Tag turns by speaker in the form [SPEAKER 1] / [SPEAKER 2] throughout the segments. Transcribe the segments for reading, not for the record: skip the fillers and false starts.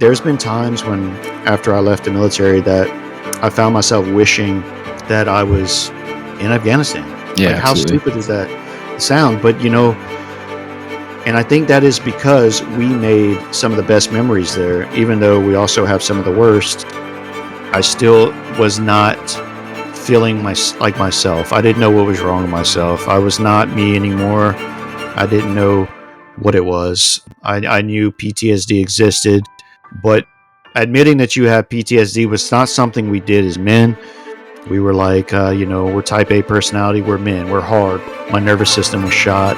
[SPEAKER 1] there's been times when, after I left the military, that I found myself wishing that I was in Afghanistan.
[SPEAKER 2] Yeah,
[SPEAKER 1] like, how
[SPEAKER 2] absolutely.
[SPEAKER 1] stupid does that sound? But, and I think that is because we made some of the best memories there, even though we also have some of the worst. I still was not feeling like myself. I didn't know what was wrong with myself. I was not me anymore. I didn't know what it was. I knew PTSD existed, but admitting that you have PTSD was not something we did as men. We were like, we're type A personality. We're men. We're hard. My nervous system was shot.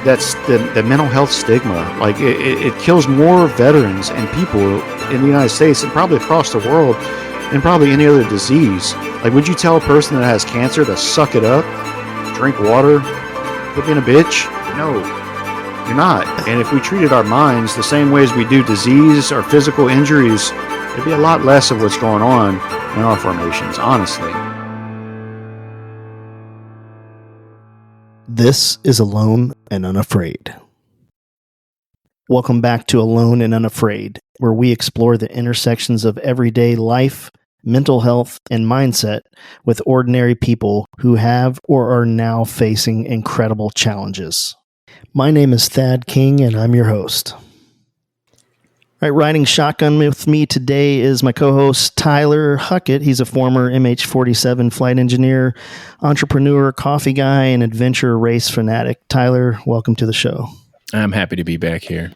[SPEAKER 1] That's the mental health stigma. Like, it kills more veterans and people in the United States and probably across the world than probably any other disease. Like, would you tell a person that has cancer to suck it up, drink water, quit being a bitch? No, you're not. And if we treated our minds the same way as we do disease or physical injuries, there'd be a lot less of what's going on in our formations, honestly.
[SPEAKER 3] This is Alone and Unafraid. Welcome back to Alone and Unafraid, where we explore the intersections of everyday life, mental health, and mindset with ordinary people who have or are now facing incredible challenges. My name is Thad King, and I'm your host. All right, riding shotgun with me today is my co-host Tyler Huckett. He's a former MH-47 flight engineer, entrepreneur, coffee guy, and adventure race fanatic. Tyler, welcome to the show.
[SPEAKER 2] I'm happy to be back here.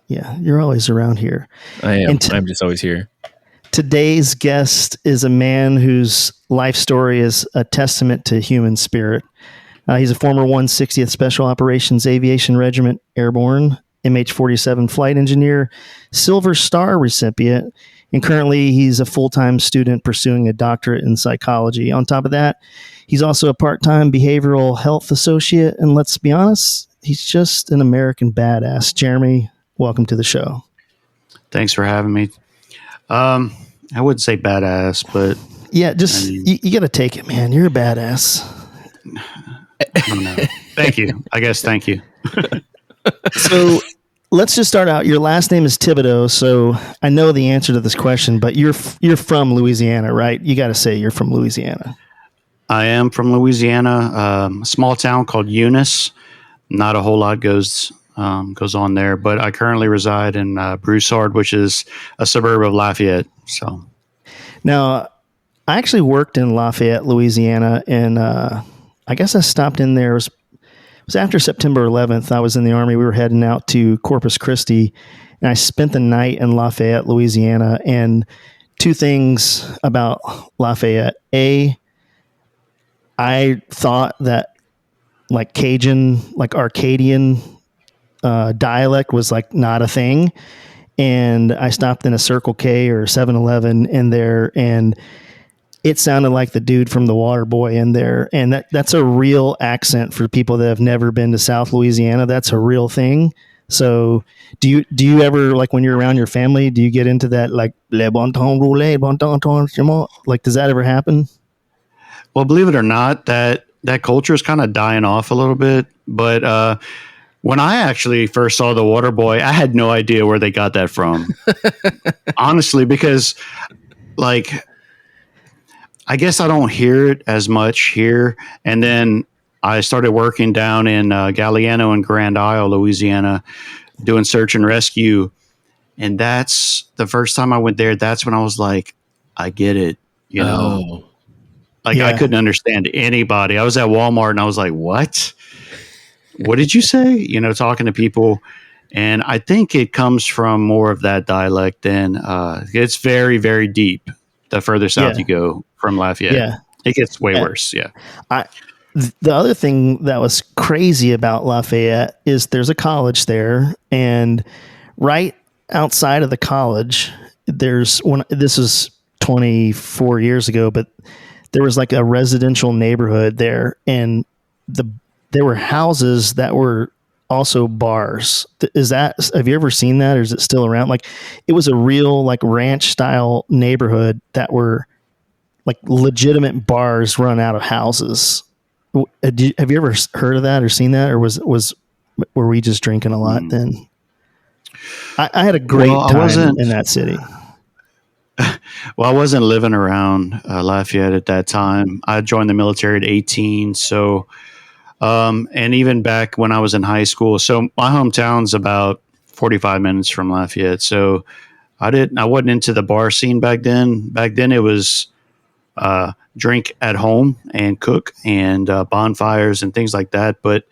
[SPEAKER 3] Yeah, you're always around here.
[SPEAKER 2] I am. I'm just always here.
[SPEAKER 3] Today's guest is a man whose life story is a testament to human spirit. He's a former 160th Special Operations Aviation Regiment Airborne, MH-47 flight engineer, Silver Star recipient, and currently he's a full-time student pursuing a doctorate in psychology. On top of that, he's also a part-time behavioral health associate, and let's be honest, he's just an American badass. Jeremy, welcome to the show.
[SPEAKER 1] Thanks for having me. I wouldn't say badass, but
[SPEAKER 3] yeah, just you got to take it, man. You're a badass.
[SPEAKER 1] I don't know. Thank you. I guess. Thank you.
[SPEAKER 3] So let's just start out. Your last name is Thibodeaux, so I know the answer to this question, but you're from Louisiana, right? You got to say you're from Louisiana.
[SPEAKER 1] I am from Louisiana, a small town called Eunice. Not a whole lot goes on there, but I currently reside in Broussard, which is a suburb of Lafayette. So
[SPEAKER 3] now, I actually worked in Lafayette, Louisiana, and I guess I stopped in there. It was after September 11th. I was in the Army. We were heading out to Corpus Christi, and I spent the night in Lafayette, Louisiana. And two things about Lafayette. A, I thought that like Cajun, like Arcadian dialect was like not a thing. And I stopped in a Circle K or 7-Eleven in there, and it sounded like the dude from The Waterboy in there. And that's a real accent for people that have never been to South Louisiana. That's a real thing. So do you ever, like when you're around your family, do you get into that like, le bon temps roulé, bon temps, like, does that ever happen?
[SPEAKER 1] Well, believe it or not, that culture is kind of dying off a little bit. But when I actually first saw The Waterboy, I had no idea where they got that from. Honestly, because like, I guess I don't hear it as much here. And then I started working down in Galliano and Grand Isle, Louisiana, doing search and rescue. And that's the first time I went there. That's when I was like, I get it. You know, like I couldn't understand anybody. I was at Walmart and I was like, what did you say? Talking to people. And I think it comes from more of that dialect than it's very, very deep. The further south you go from Lafayette, it gets way worse. Yeah.
[SPEAKER 3] The other thing that was crazy about Lafayette is there's a college there, and right outside of the college, there's one. This is 24 years ago, but there was like a residential neighborhood there, and there were houses that were also bars. Have you ever seen that, or is it still around? Like, it was a real like ranch style neighborhood that were like legitimate bars run out of houses. Have you ever heard of that or seen that, or were we just drinking a lot then? I had a great
[SPEAKER 1] Well, I
[SPEAKER 3] time
[SPEAKER 1] wasn't.
[SPEAKER 3] in that city.
[SPEAKER 1] Well, I wasn't living around Lafayette at that time. I joined the military at 18. So, and even back when I was in high school, so my hometown's about 45 minutes from Lafayette. So I wasn't into the bar scene back then. Back then it was drink at home and cook and bonfires and things like that. But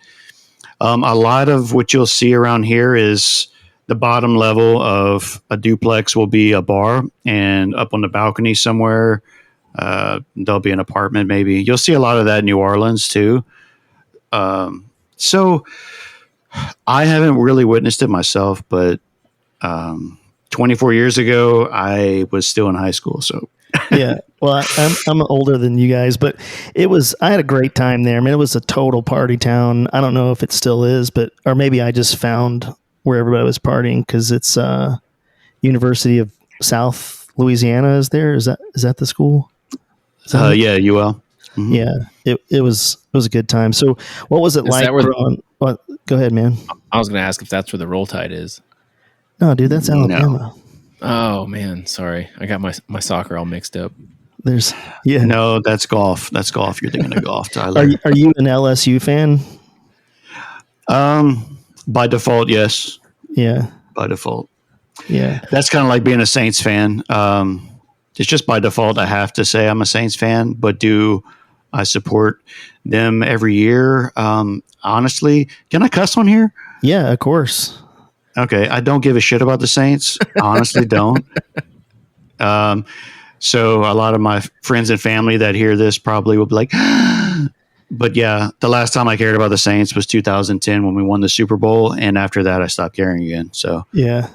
[SPEAKER 1] a lot of what you'll see around here is the bottom level of a duplex will be a bar, and up on the balcony somewhere, there'll be an apartment maybe. You'll see a lot of that in New Orleans too. So I haven't really witnessed it myself, but 24 years ago, I was still in high school. So
[SPEAKER 3] Yeah. Well, I'm older than you guys, but I had a great time there. I mean, it was a total party town. I don't know if it still is, or maybe I just found where everybody was partying because it's University of South Louisiana is there. Is that the school?
[SPEAKER 1] yeah, UL. Mm-hmm.
[SPEAKER 3] Yeah. It was a good time. So what was it like growing? Well, go ahead, man.
[SPEAKER 2] I was going to ask if that's where the Roll Tide is.
[SPEAKER 3] No, dude, that's Alabama.
[SPEAKER 2] No. Oh man, sorry. I got my soccer all mixed up.
[SPEAKER 1] No, that's golf. That's golf. You're thinking of golf, Tyler.
[SPEAKER 3] Are you an LSU fan?
[SPEAKER 1] By default, yes.
[SPEAKER 3] Yeah.
[SPEAKER 1] By default.
[SPEAKER 3] Yeah.
[SPEAKER 1] That's kind of like being a Saints fan. It's just by default I have to say I'm a Saints fan, but do I support them every year? Honestly, can I cuss on here?
[SPEAKER 3] Yeah, of course.
[SPEAKER 1] Okay, I don't give a shit about the Saints. Honestly, don't. So a lot of my friends and family that hear this probably will be like, but yeah, the last time I cared about the Saints was 2010 when we won the Super Bowl, and after that I stopped caring again. So
[SPEAKER 3] yeah.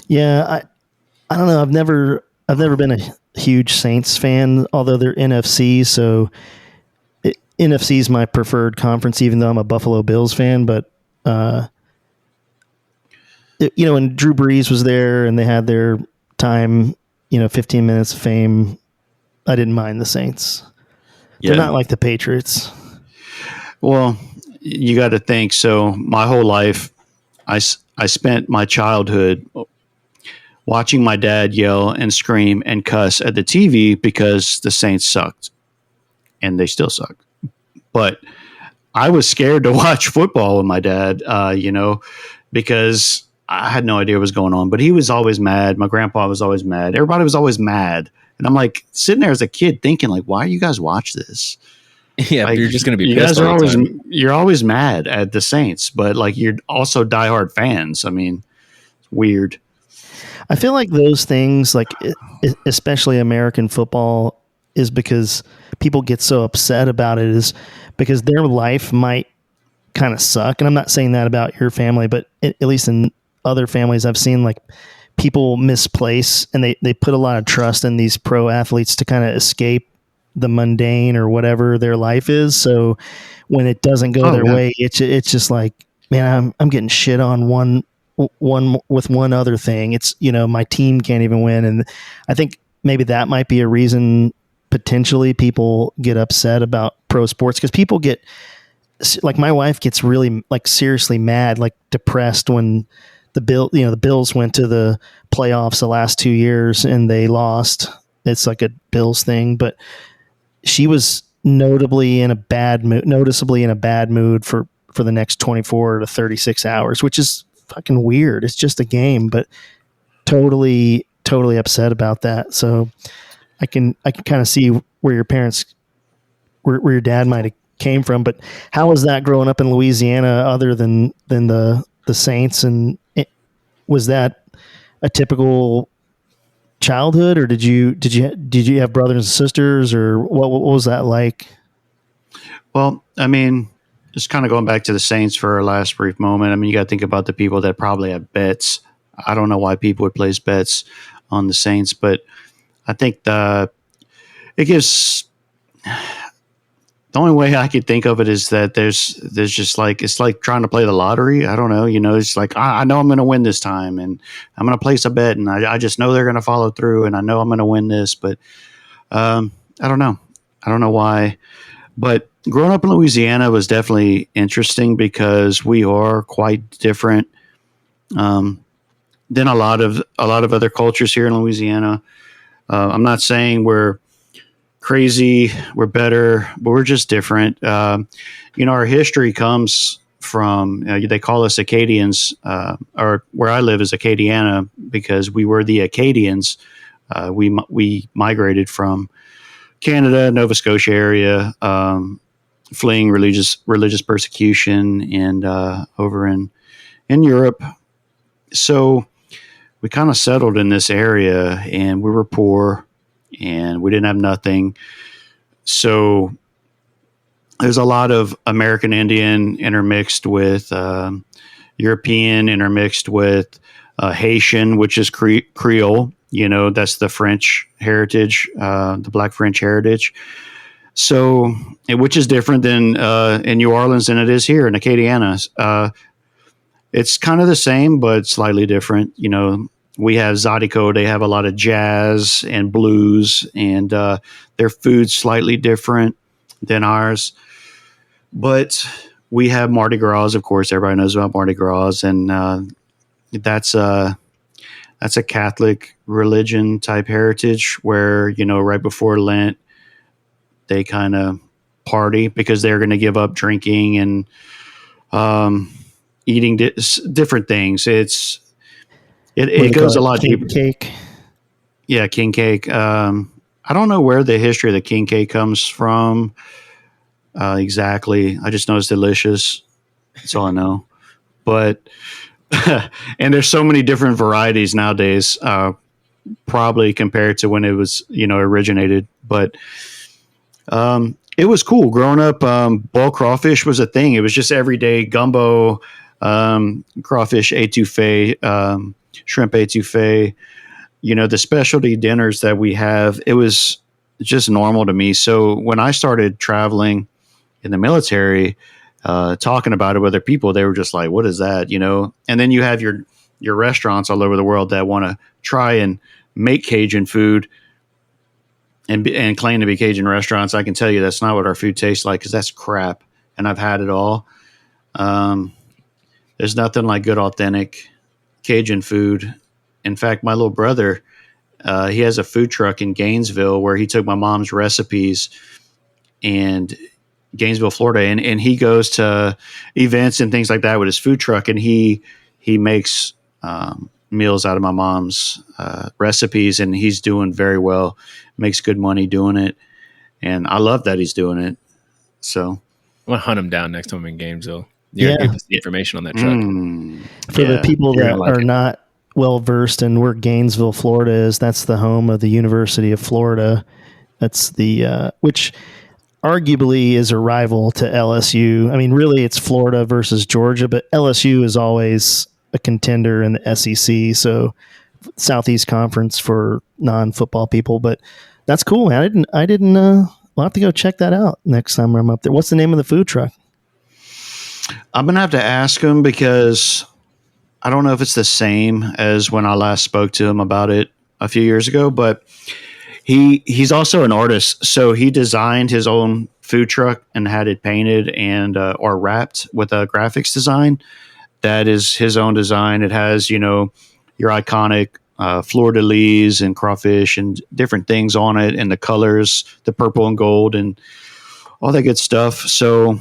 [SPEAKER 3] I don't know. I've never been a huge Saints fan, although they're NFC. So NFC is my preferred conference, even though I'm a Buffalo Bills fan. But when Drew Brees was there and they had their time, 15 minutes of fame, I didn't mind the Saints. Yeah. They're not like the Patriots.
[SPEAKER 1] Well, you got to think. So my whole life, I spent my childhood watching my dad yell and scream and cuss at the TV because the Saints sucked, and they still suck. But I was scared to watch football with my dad, because I had no idea what was going on. But he was always mad. My grandpa was always mad. Everybody was always mad. And I'm like sitting there as a kid thinking, like, why do you guys watch this?
[SPEAKER 2] Yeah,
[SPEAKER 1] like,
[SPEAKER 2] you're just going to be
[SPEAKER 1] you
[SPEAKER 2] pissed
[SPEAKER 1] guys are
[SPEAKER 2] all the
[SPEAKER 1] always
[SPEAKER 2] time.
[SPEAKER 1] You're always mad at the Saints, but like you're also diehard fans. I mean, it's weird.
[SPEAKER 3] I feel like those things, like especially American football, is because people get so upset about it is because their life might kind of suck. And I'm not saying that about your family, but at least in other families I've seen, like people misplace and they put a lot of trust in these pro athletes to kind of escape the mundane or whatever their life is. So when it doesn't go their way, it's just like, man, I'm getting shit on one with one other thing. It's, my team can't even win. And I think maybe that might be a reason potentially people get upset about pro sports, because people get, like, my wife gets really, like, seriously mad, like depressed when the Bills went to the playoffs the last 2 years and they lost. It's like a Bills thing, but she was noticeably in a bad mood for the next 24 to 36 hours, which is fucking weird. It's just a game, but totally upset about that. So I can kind of see where your parents, where your dad might have came from. But how was that growing up in Louisiana, other than the Saints? And was that a typical childhood, or did you have brothers and sisters, or what was that like?
[SPEAKER 1] Well, I mean, just kind of going back to the Saints for our last brief moment. I mean, you got to think about the people that probably have bets. I don't know why people would place bets on the Saints, but I think it gives. The only way I could think of it is that there's just like, it's like trying to play the lottery. I don't know. It's like, I know I'm going to win this time, and I'm going to place a bet, and I just know they're going to follow through, and I know I'm going to win this, but I don't know. I don't know why. But growing up in Louisiana was definitely interesting because we are quite different. than a lot of other cultures here in Louisiana. I'm not saying we're crazy, we're better, but we're just different. Our history comes from, they call us Acadians, or where I live is Acadiana because we were the Acadians. We migrated from Canada, Nova Scotia area, fleeing religious persecution, and over in Europe. So we kind of settled in this area, and we were poor, and we didn't have nothing. So there's a lot of American Indian intermixed with European, intermixed with Haitian, which is Creole. That's the French heritage, the Black French heritage. So, which is different than in New Orleans than it is here in Acadiana. It's kind of the same, but slightly different. We have Zydeco. They have a lot of jazz and blues, and their food's slightly different than ours. But we have Mardi Gras, of course. Everybody knows about Mardi Gras, and that's a Catholic religion type heritage where, right before Lent, they kind of party because they're going to give up drinking and eating different things. It goes a lot deeper.
[SPEAKER 3] Cake.
[SPEAKER 1] Yeah, king cake. I don't know where the history of the king cake comes from exactly. I just know it's delicious. That's all I know. But and there's so many different varieties nowadays, probably compared to when it was originated. But it was cool growing up. Boiled crawfish was a thing. It was just everyday gumbo, crawfish étouffée, shrimp étouffée. The specialty dinners that we have, it was just normal to me. So when I started traveling in the military, talking about it with other people, they were just like, what is that? And then you have your restaurants all over the world that want to try and make Cajun food and claim to be Cajun restaurants. I can tell you that's not what our food tastes like, because that's crap. And I've had it all. There's nothing like good, authentic Cajun food. In fact, my little brother, he has a food truck in Gainesville where he took my mom's recipes, and Gainesville, Florida, and he goes to events and things like that with his food truck, and he makes meals out of my mom's recipes, and he's doing very well, makes good money doing it, and I love that he's doing it. So
[SPEAKER 2] I'm gonna hunt him down next time in Gainesville. You gotta give us the information on that truck.
[SPEAKER 3] For the people that are not well versed in where Gainesville, Florida is, that's the home of the University of Florida. That's the which arguably is a rival to LSU. I mean, really, it's Florida versus Georgia, but LSU is always a contender in the SEC. So Southeast Conference for non-football people, but that's cool, man. I didn't. We'll have to go check that out next time I'm up there. What's the name of the food truck?
[SPEAKER 1] I'm gonna have to ask him, because I don't know if it's the same as when I last spoke to him about it a few years ago, but he's also an artist. So he designed his own food truck and had it painted and or wrapped with a graphics design. That is his own design. It has, your iconic fleur-de-lis and crawfish and different things on it, and the colors, the purple and gold and all that good stuff. So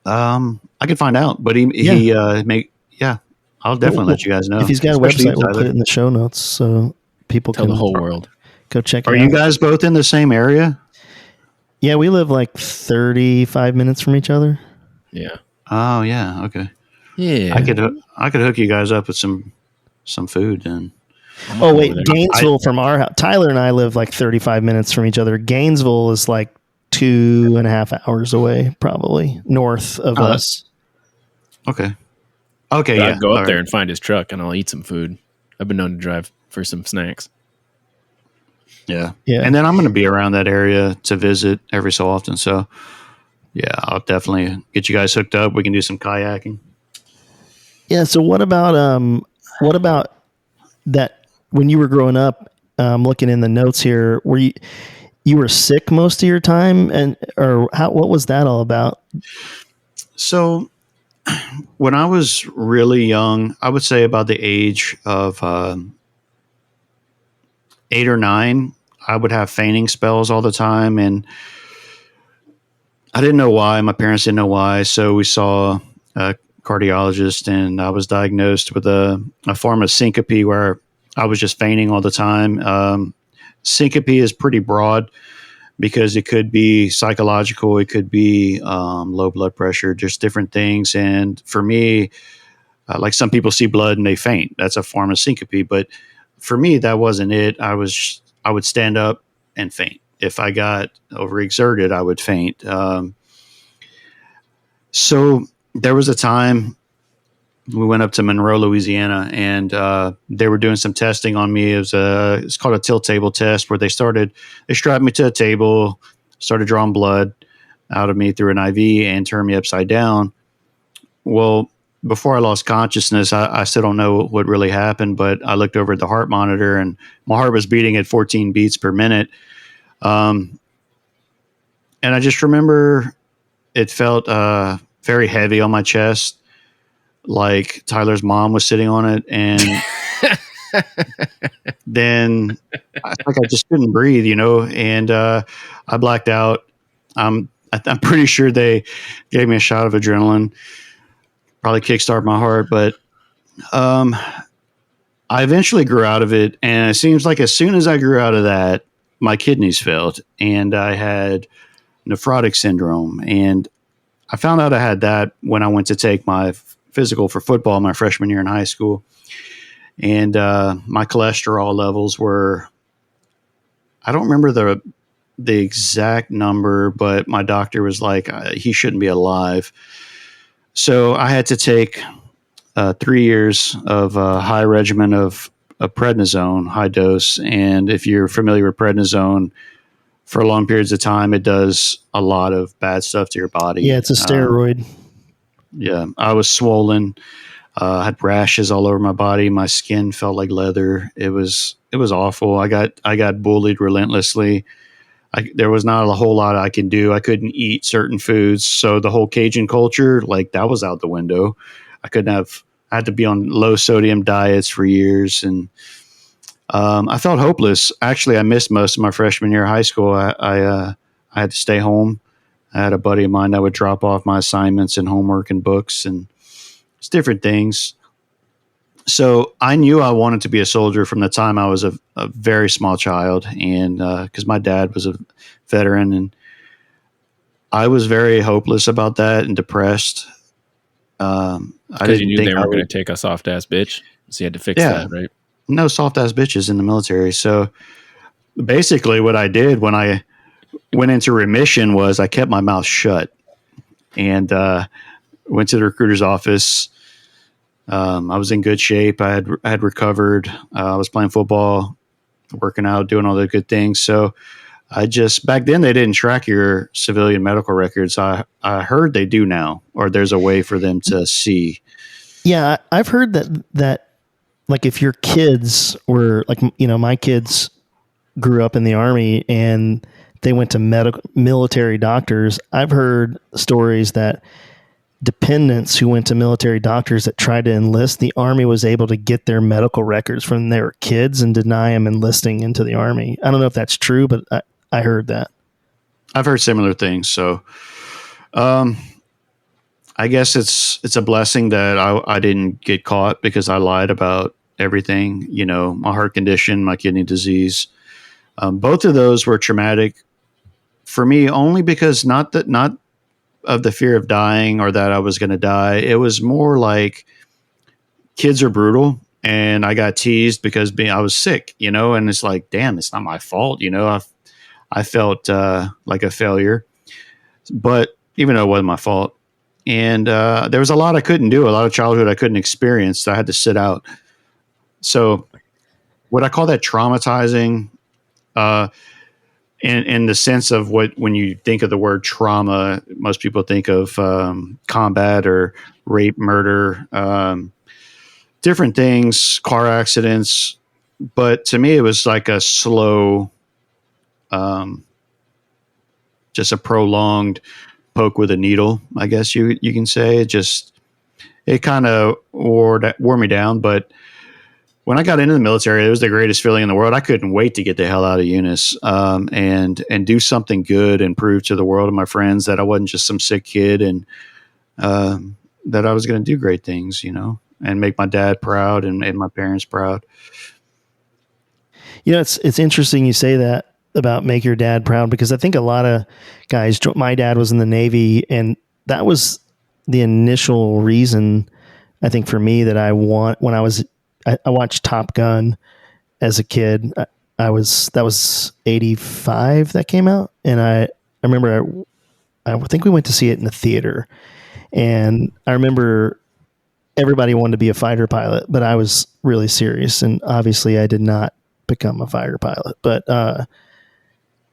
[SPEAKER 1] I could find out, but I'll definitely let you guys know.
[SPEAKER 3] If he's got a website, we'll put it in the show notes so people
[SPEAKER 2] Tell
[SPEAKER 3] can
[SPEAKER 2] the whole world.
[SPEAKER 3] Go check it out.
[SPEAKER 1] Are you guys both in the same area?
[SPEAKER 3] Yeah, we live like 35 minutes from each other.
[SPEAKER 2] Yeah.
[SPEAKER 1] Oh yeah. Okay.
[SPEAKER 2] Yeah.
[SPEAKER 1] I could hook you guys up with some food then.
[SPEAKER 3] Oh wait, Gainesville from our house. Tyler and I live like 35 minutes from each other. Gainesville is like 2.5 hours away, probably north of us.
[SPEAKER 1] Okay. Okay.
[SPEAKER 2] But
[SPEAKER 1] yeah.
[SPEAKER 2] I'll go up there and find his truck, and I'll eat some food. I've been known to drive for some snacks.
[SPEAKER 1] Yeah. And then I'm going to be around that area to visit every so often. So yeah, I'll definitely get you guys hooked up. We can do some kayaking.
[SPEAKER 3] Yeah. So what about that when you were growing up, looking in the notes here, were you were sick most of your time, what was that all about?
[SPEAKER 1] So When I was really young, I would say about the age of 8 or 9, I would have fainting spells all the time, and I didn't know why. My parents didn't know why, so we saw a cardiologist, and I was diagnosed with a form of syncope where I was just fainting all the time. Syncope is pretty broad because it could be psychological, it could be low blood pressure, just different things. And for me, like some people see blood and they faint. That's a form of syncope, but for me, that wasn't it. I would stand up and faint. If I got overexerted, I would faint. So there was a time we went up to Monroe, Louisiana, and they were doing some testing on me. It's called a tilt table test, where they strapped me to a table, started drawing blood out of me through an IV, and turned me upside down. Well, before I lost consciousness, I still don't know what really happened, but I looked over at the heart monitor, and my heart was beating at 14 beats per minute. And I just remember it felt very heavy on my chest, like Tyler's mom was sitting on it. And then I just couldn't breathe, and I blacked out. I'm pretty sure they gave me a shot of adrenaline, probably kickstarted my heart, but I eventually grew out of it. And it seems like as soon as I grew out of that, my kidneys failed, and I had nephrotic syndrome. And I found out I had that when I went to take my physical for football my freshman year in high school. And my cholesterol levels were, I don't remember the exact number, but my doctor was like, he shouldn't be alive. So I had to take 3 years of a high regimen of prednisone, high dose. And if you're familiar with prednisone, for long periods of time, it does a lot of bad stuff to your body.
[SPEAKER 3] Yeah, it's a steroid.
[SPEAKER 1] Yeah, I was swollen. I had rashes all over my body. My skin felt like leather. It was awful. I got bullied relentlessly. There was not a whole lot I could do. I couldn't eat certain foods. So the whole Cajun culture, like, that was out the window. I had to be on low sodium diets for years. And I felt hopeless. Actually, I missed most of my freshman year of high school. I had to stay home. I had a buddy of mine that would drop off my assignments and homework and books and it's different things. So I knew I wanted to be a soldier from the time I was a very small child, and because my dad was a veteran, and I was very hopeless about that and depressed. I
[SPEAKER 2] Because you
[SPEAKER 1] didn't
[SPEAKER 2] knew
[SPEAKER 1] think
[SPEAKER 2] they
[SPEAKER 1] I
[SPEAKER 2] weren't going
[SPEAKER 1] would.
[SPEAKER 2] to take a soft ass bitch. So you had to fix
[SPEAKER 1] Yeah,
[SPEAKER 2] that, right?
[SPEAKER 1] no soft ass bitches in the military. So basically, what I did when I went into remission was I kept my mouth shut and went to the recruiter's office. I was in good shape. I had recovered. I was playing football, working out, doing all the good things. So I just, back then they didn't track your civilian medical records. I heard they do now, or there's a way for them to see.
[SPEAKER 3] Yeah, I've heard that like if your kids were like, my kids grew up in the Army and they went to military doctors. I've heard stories that dependents who went to military doctors that tried to enlist, the Army was able to get their medical records from their kids and deny them enlisting into the Army. I don't know if that's true, but I heard that.
[SPEAKER 1] I've heard similar things. So I guess it's a blessing that I didn't get caught because I lied about everything. My heart condition, my kidney disease. Both of those were traumatic for me, only because not of the fear of dying or that I was going to die. It was more like kids are brutal, and I got teased because I was sick, and it's like, damn, it's not my fault. I felt like a failure, but even though it wasn't my fault. And there was a lot I couldn't do, a lot of childhood I couldn't experience. So I had to sit out. So would I call that traumatizing? In the sense of when you think of the word trauma, most people think of combat or rape, murder, different things, car accidents. But to me, it was like a slow, just a prolonged poke with a needle, I guess you can say. It just it kind of wore me down. But when I got into the military, it was the greatest feeling in the world. I couldn't wait to get the hell out of Eunice, and do something good and prove to the world and my friends that I wasn't just some sick kid, and that I was going to do great things, and make my dad proud and my parents proud.
[SPEAKER 3] It's interesting you say that about make your dad proud, because I think a lot of guys, my dad was in the Navy, and that was the initial reason, I think, for me that I watched Top Gun as a kid. That was 85 that came out. And I remember, I think we went to see it in the theater, and I remember everybody wanted to be a fighter pilot, but I was really serious. And obviously I did not become a fighter pilot, but,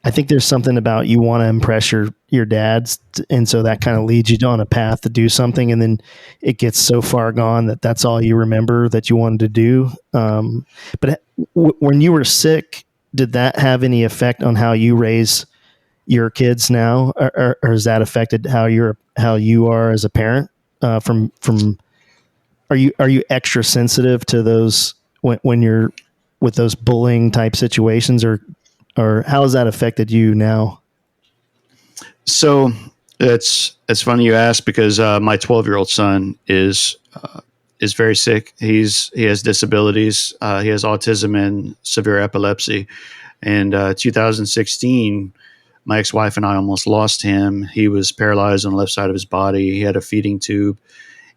[SPEAKER 3] I think there's something about you want to impress your dads, and so that kind of leads you on a path to do something, and then it gets so far gone that that's all you remember that you wanted to do. But when you were sick, did that have any effect on how you raise your kids now, or has that affected how you are as a parent? Are you extra sensitive to those when you're with those bullying type situations, or how has that affected you now?
[SPEAKER 1] So it's funny you ask, because my 12-year-old son is very sick. He has disabilities. He has autism and severe epilepsy. And 2016, my ex-wife and I almost lost him. He was paralyzed on the left side of his body. He had a feeding tube,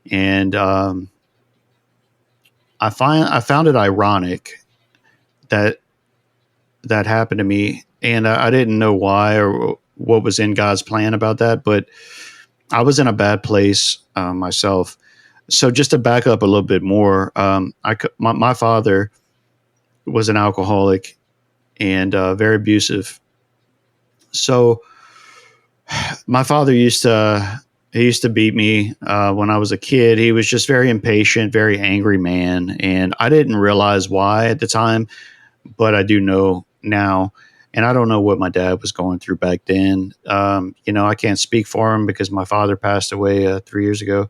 [SPEAKER 1] and I found it ironic that happened to me, and I didn't know why or what was in God's plan about that, but I was in a bad place myself. So just to back up a little bit more, my father was an alcoholic and very abusive. So my father used to beat me when I was a kid. He was just very impatient, very angry man, and I didn't realize why at the time, but I do know now. And I don't know what my dad was going through back then. I can't speak for him because my father passed away 3 years ago,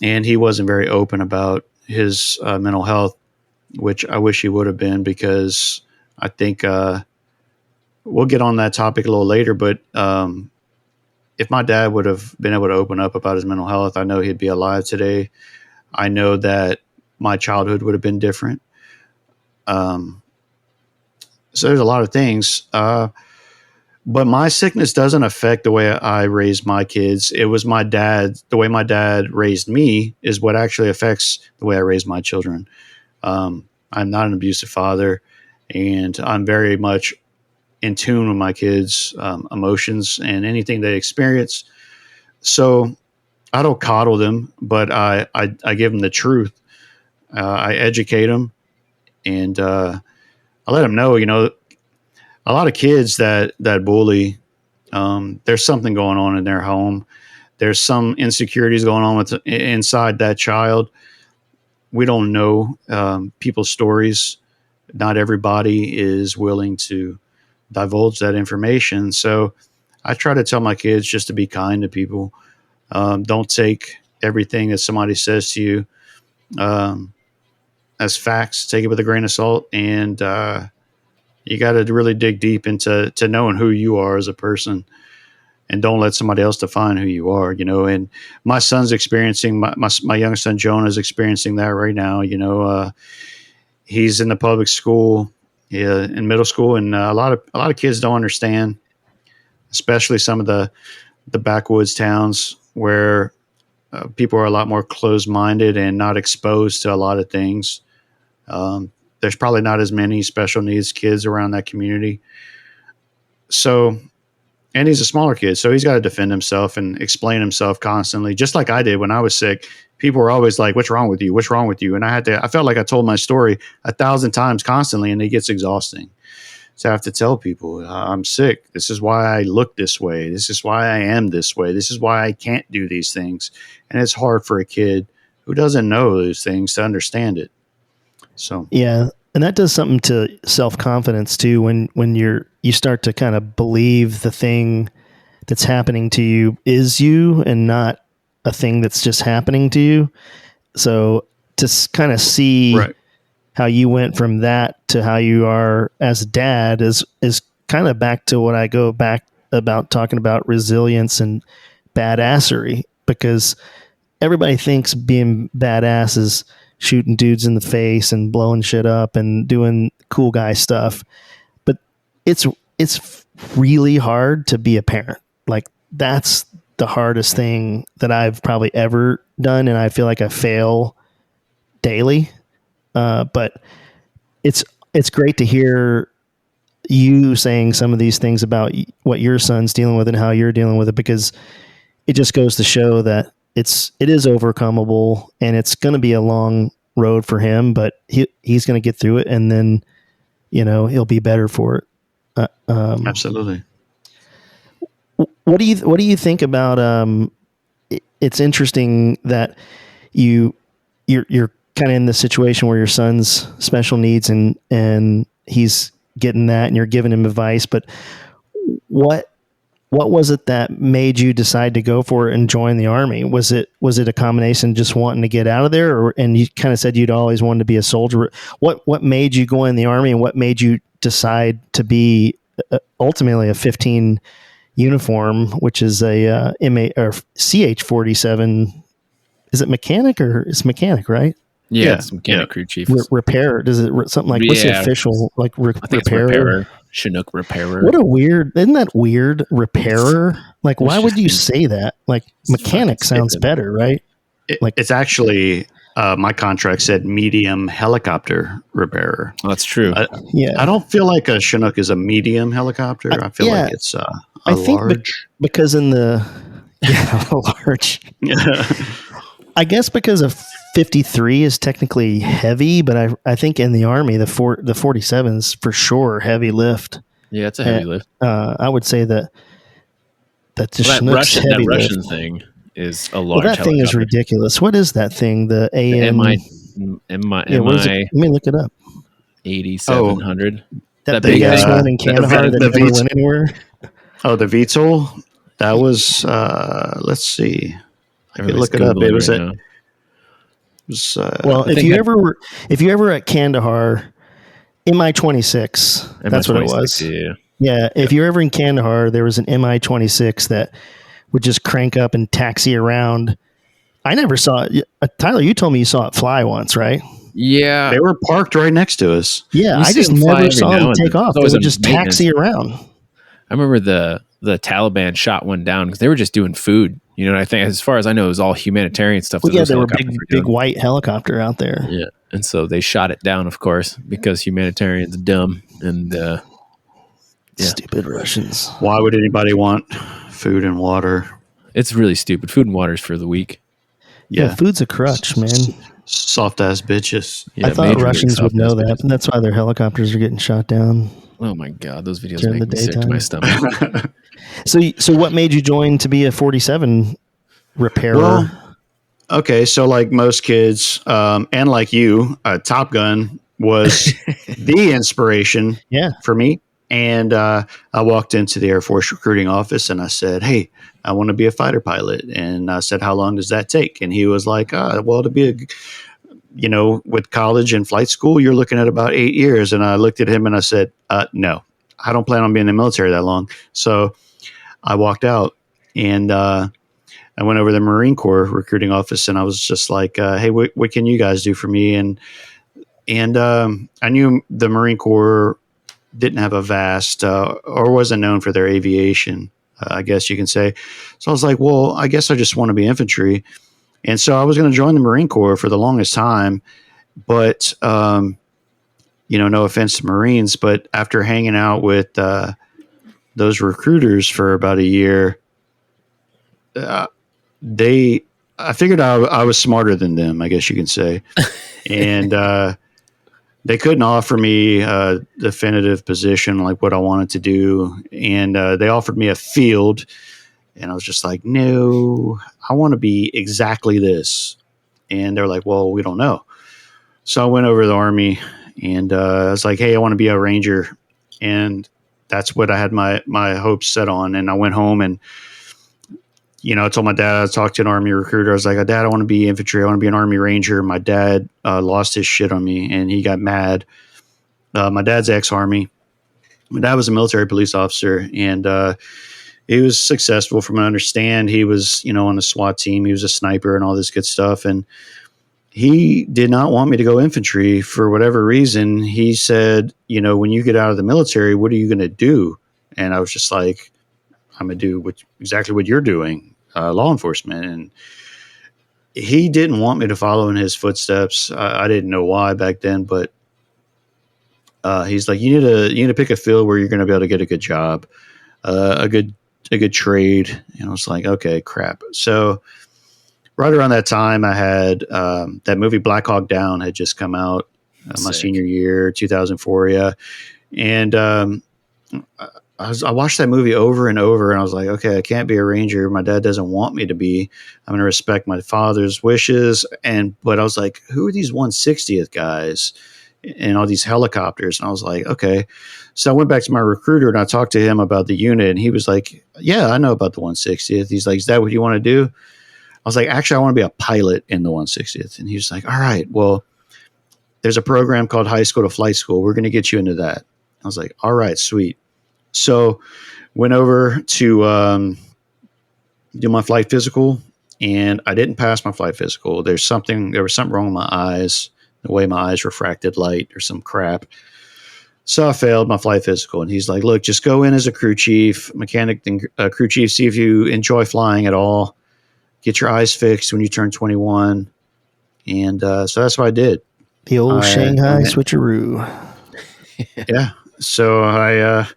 [SPEAKER 1] and he wasn't very open about his mental health, which I wish he would have been, because I think we'll get on that topic a little later. But if my dad would have been able to open up about his mental health, I know he'd be alive today. I know that my childhood would have been different. So there's a lot of things. But my sickness doesn't affect the way I raise my kids. It was my dad. The way my dad raised me is what actually affects the way I raise my children. I'm not an abusive father, and I'm very much in tune with my kids' emotions and anything they experience. So I don't coddle them, but I give them the truth. I educate them, and I let them know, a lot of kids that bully, there's something going on in their home. There's some insecurities going on inside that child. We don't know people's stories. Not everybody is willing to divulge that information. So I try to tell my kids just to be kind to people. Don't take everything that somebody says to you as facts. Take it with a grain of salt, and you got to really dig deep into knowing who you are as a person, and don't let somebody else define who you are. And my son's experiencing my youngest son Jonah is experiencing that right now. He's in the public school, in middle school, and a lot of kids don't understand, especially some of the backwoods towns where people are a lot more closed-minded and not exposed to a lot of things. There's probably not as many special needs kids around that community. So, and he's a smaller kid, so he's got to defend himself and explain himself constantly, just like I did when I was sick. People were always like, "What's wrong with you? What's wrong with you?" And I felt like I told my story 1,000 times constantly, and it gets exhausting. So I have to tell people, I'm sick. This is why I look this way. This is why I am this way. This is why I can't do these things. And it's hard for a kid who doesn't know those things to understand it. So
[SPEAKER 3] yeah, and that does something to self-confidence too. When you start to kind of believe the thing that's happening to you is you, and not a thing that's just happening to you. So to kind of see
[SPEAKER 1] Right.
[SPEAKER 3] how you went from that to how you are as a dad is kind of back to what I go back about talking about resilience and badassery, because everybody thinks being badass is shooting dudes in the face and blowing shit up and doing cool guy stuff. But it's really hard to be a parent. Like, that's the hardest thing that I've probably ever done. And I feel like I fail daily. But it's great to hear you saying some of these things about what your son's dealing with and how you're dealing with it, because it just goes to show that it is overcomable, and it's going to be a long road for him, but he's going to get through it, and then, he'll be better for it.
[SPEAKER 1] Absolutely.
[SPEAKER 3] What do you think about, it's interesting that you're kind of in the situation where your son's special needs and he's getting that and you're giving him advice, but what was it that made you decide to go for it and join the Army? Was it a combination just wanting to get out of there, and you kind of said you'd always wanted to be a soldier? What made you go in the Army, and what made you decide to be ultimately a 15 uniform, which is a MA or CH-47? Is it mechanic, or it's mechanic, right?
[SPEAKER 2] Yeah, it's mechanic crew chief.
[SPEAKER 3] Repair. Does it something like, what's the official, like,
[SPEAKER 2] I think it's repairer. Chinook repairer.
[SPEAKER 3] What a weird, isn't that weird? Repairer? Like, why would you say that? Like, mechanic sounds better, right?
[SPEAKER 1] It's actually, my contract said medium helicopter repairer.
[SPEAKER 2] Oh, that's true.
[SPEAKER 3] I
[SPEAKER 1] don't feel like a Chinook is a medium helicopter. I feel like it's a large.
[SPEAKER 3] Because in the large. I guess because of 53 is technically heavy, but I think in the Army the 47 is for sure heavy lift.
[SPEAKER 2] Yeah, it's a heavy lift.
[SPEAKER 3] I would say that the
[SPEAKER 2] Chinook's heavy
[SPEAKER 3] lift.
[SPEAKER 2] Russian thing is a large.
[SPEAKER 3] That thing is ridiculous. What is that thing? The AM.
[SPEAKER 2] Let
[SPEAKER 3] me look it up.
[SPEAKER 2] 8700.
[SPEAKER 3] That big ass one in Kandahar that never went anywhere.
[SPEAKER 1] Oh, the VTOL. That was. Let's see. I could look it up. It was
[SPEAKER 3] well, if you ever were at Kandahar, Mi-26, that's what it was. Yeah. If you're ever in Kandahar, there was an Mi-26 that would just crank up and taxi around. I never saw it. Tyler, you told me you saw it fly once, right?
[SPEAKER 2] Yeah.
[SPEAKER 1] They were parked right next to us.
[SPEAKER 3] Yeah, I just never saw them take off. They would just taxi around.
[SPEAKER 2] I remember the Taliban shot one down because they were just doing food. I think, as far as I know, it was all humanitarian stuff.
[SPEAKER 3] Well, they were big white helicopter out there.
[SPEAKER 2] Yeah, and so they shot it down, of course, because humanitarians are dumb and
[SPEAKER 3] stupid Russians.
[SPEAKER 1] Why would anybody want food and water?
[SPEAKER 2] It's really stupid. Food and water is for the weak.
[SPEAKER 3] Yeah, food's a crutch, man.
[SPEAKER 1] Soft ass bitches.
[SPEAKER 3] Yeah, I thought Russians would know that, and that's why their helicopters are getting shot down.
[SPEAKER 2] Oh my god, those videos make me sick to my stomach.
[SPEAKER 3] So what made you join to be a 47 repairer?
[SPEAKER 1] Well, okay, so like most kids, and like you, Top Gun was the inspiration for me. And I walked into the Air Force recruiting office and I said, "Hey, I want to be a fighter pilot." And I said, "How long does that take?" And he was like, "Well, to be with college and flight school, you're looking at about 8 years." And I looked at him and I said, "No, I don't plan on being in the military that long." So I walked out and I went over to the Marine Corps recruiting office and I was just like, "Hey, what can you guys do for me?" And I knew the Marine Corps didn't have a vast or wasn't known for their aviation, I guess you can say. So I was like, well, I guess I just want to be infantry. And so I was going to join the Marine Corps for the longest time. But, no offense to Marines, but after hanging out with those recruiters for about a year, I figured I was smarter than them, I guess you can say. And they couldn't offer me a definitive position like what I wanted to do. And they offered me a field. And I was just like, no, I want to be exactly this. And they're like, well, we don't know. So I went over to the Army and I was like, hey, I want to be a Ranger. And that's what I had my hopes set on. And I went home and I told my dad, I talked to an Army recruiter. I was like, Dad, I want to be infantry. I want to be an Army Ranger. My dad lost his shit on me, and he got mad. My dad's ex-Army. My dad was a military police officer, and he was successful from what I understand. He was, on the SWAT team. He was a sniper and all this good stuff. And he did not want me to go infantry for whatever reason. He said, when you get out of the military, what are you going to do? And I was just like, I'm going to do exactly what you're doing, law enforcement. And he didn't want me to follow in his footsteps. I didn't know why back then, but he's like, you need to pick a field where you're going to be able to get a good job, a good trade. And I was like, okay, crap. So right around that time, I had that movie Black Hawk Down had just come out my senior year, 2004. Yeah. And I watched that movie over and over, and I was like, okay, I can't be a Ranger. My dad doesn't want me to be. I'm going to respect my father's wishes. But I was like, who are these 160th guys and all these helicopters? And I was like, okay. So I went back to my recruiter and I talked to him about the unit, and he was like, yeah, I know about the 160th. He's like, is that what you want to do? I was like, actually, I want to be a pilot in the 160th. And he was like, all right, well, there's a program called High School to Flight School. We're going to get you into that. I was like, all right, sweet. So went over to do my flight physical, and I didn't pass my flight physical. There was something wrong with my eyes, the way my eyes refracted light or some crap. So I failed my flight physical, and he's like, look, just go in as a crew chief, mechanic and crew chief, see if you enjoy flying at all. Get your eyes fixed when you turn 21. And so that's what I did.
[SPEAKER 3] The old Shanghai switcheroo.
[SPEAKER 1] Yeah. So I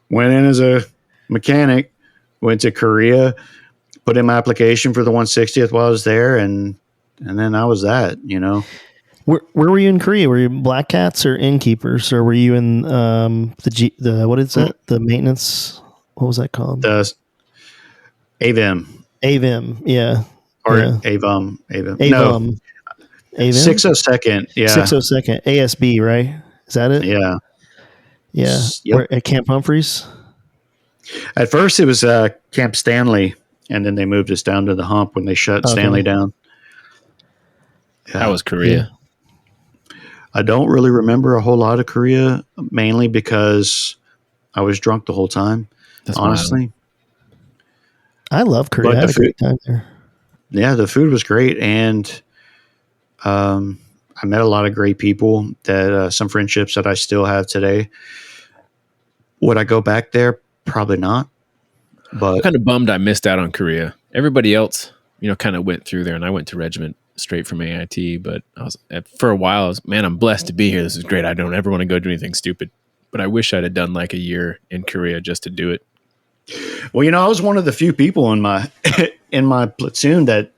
[SPEAKER 1] went in as a mechanic, went to Korea, put in my application for the 160th while I was there, and then I was that,
[SPEAKER 3] Where were you in Korea? Were you Black Cats or Innkeepers, or were you in the what is that? The maintenance? What was that called?
[SPEAKER 1] The AVIM.
[SPEAKER 3] AVIM, yeah.
[SPEAKER 1] Or
[SPEAKER 3] yeah.
[SPEAKER 1] AVIM.
[SPEAKER 3] No.
[SPEAKER 1] AVIM? 602nd, yeah.
[SPEAKER 3] 602nd, ASB, right? Is that it?
[SPEAKER 1] Yeah.
[SPEAKER 3] Yeah.
[SPEAKER 1] Yep.
[SPEAKER 3] Where, at Camp Humphreys?
[SPEAKER 1] At first it was Camp Stanley, and then they moved us down to the Hump when they shut Stanley down.
[SPEAKER 2] Yeah. How was Korea?
[SPEAKER 1] Yeah. I don't really remember a whole lot of Korea, mainly because I was drunk the whole time. That's honestly.
[SPEAKER 2] Wild.
[SPEAKER 3] I love Korea. I had a great time there.
[SPEAKER 1] Yeah, the food was great, and I met a lot of great people. That some friendships that I still have today. Would I go back there? Probably not. But
[SPEAKER 2] I'm kind of bummed I missed out on Korea. Everybody else, kind of went through there, and I went to Regiment straight from AIT. But for a while, I'm blessed to be here. This is great. I don't ever want to go do anything stupid. But I wish I'd have done like a year in Korea just to do it.
[SPEAKER 1] Well, I was one of the few people in my platoon that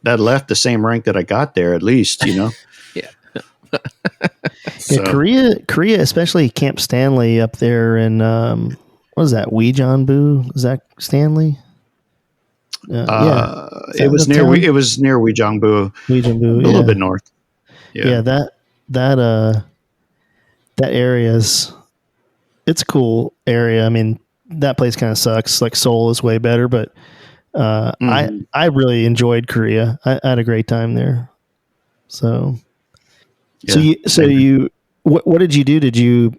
[SPEAKER 1] left the same rank that I got there, at least,
[SPEAKER 2] Yeah.
[SPEAKER 3] So. Yeah, Korea, especially Camp Stanley up there in what is that? Wejeonbu? Is that Stanley?
[SPEAKER 1] Yeah, it was near Wejeonbu.
[SPEAKER 3] Wejeonbu,
[SPEAKER 1] a little bit north.
[SPEAKER 3] Yeah, that area's it's a cool area. I mean, that place kind of sucks. Like Seoul is way better, but I really enjoyed Korea. I had a great time there. So, what did you do?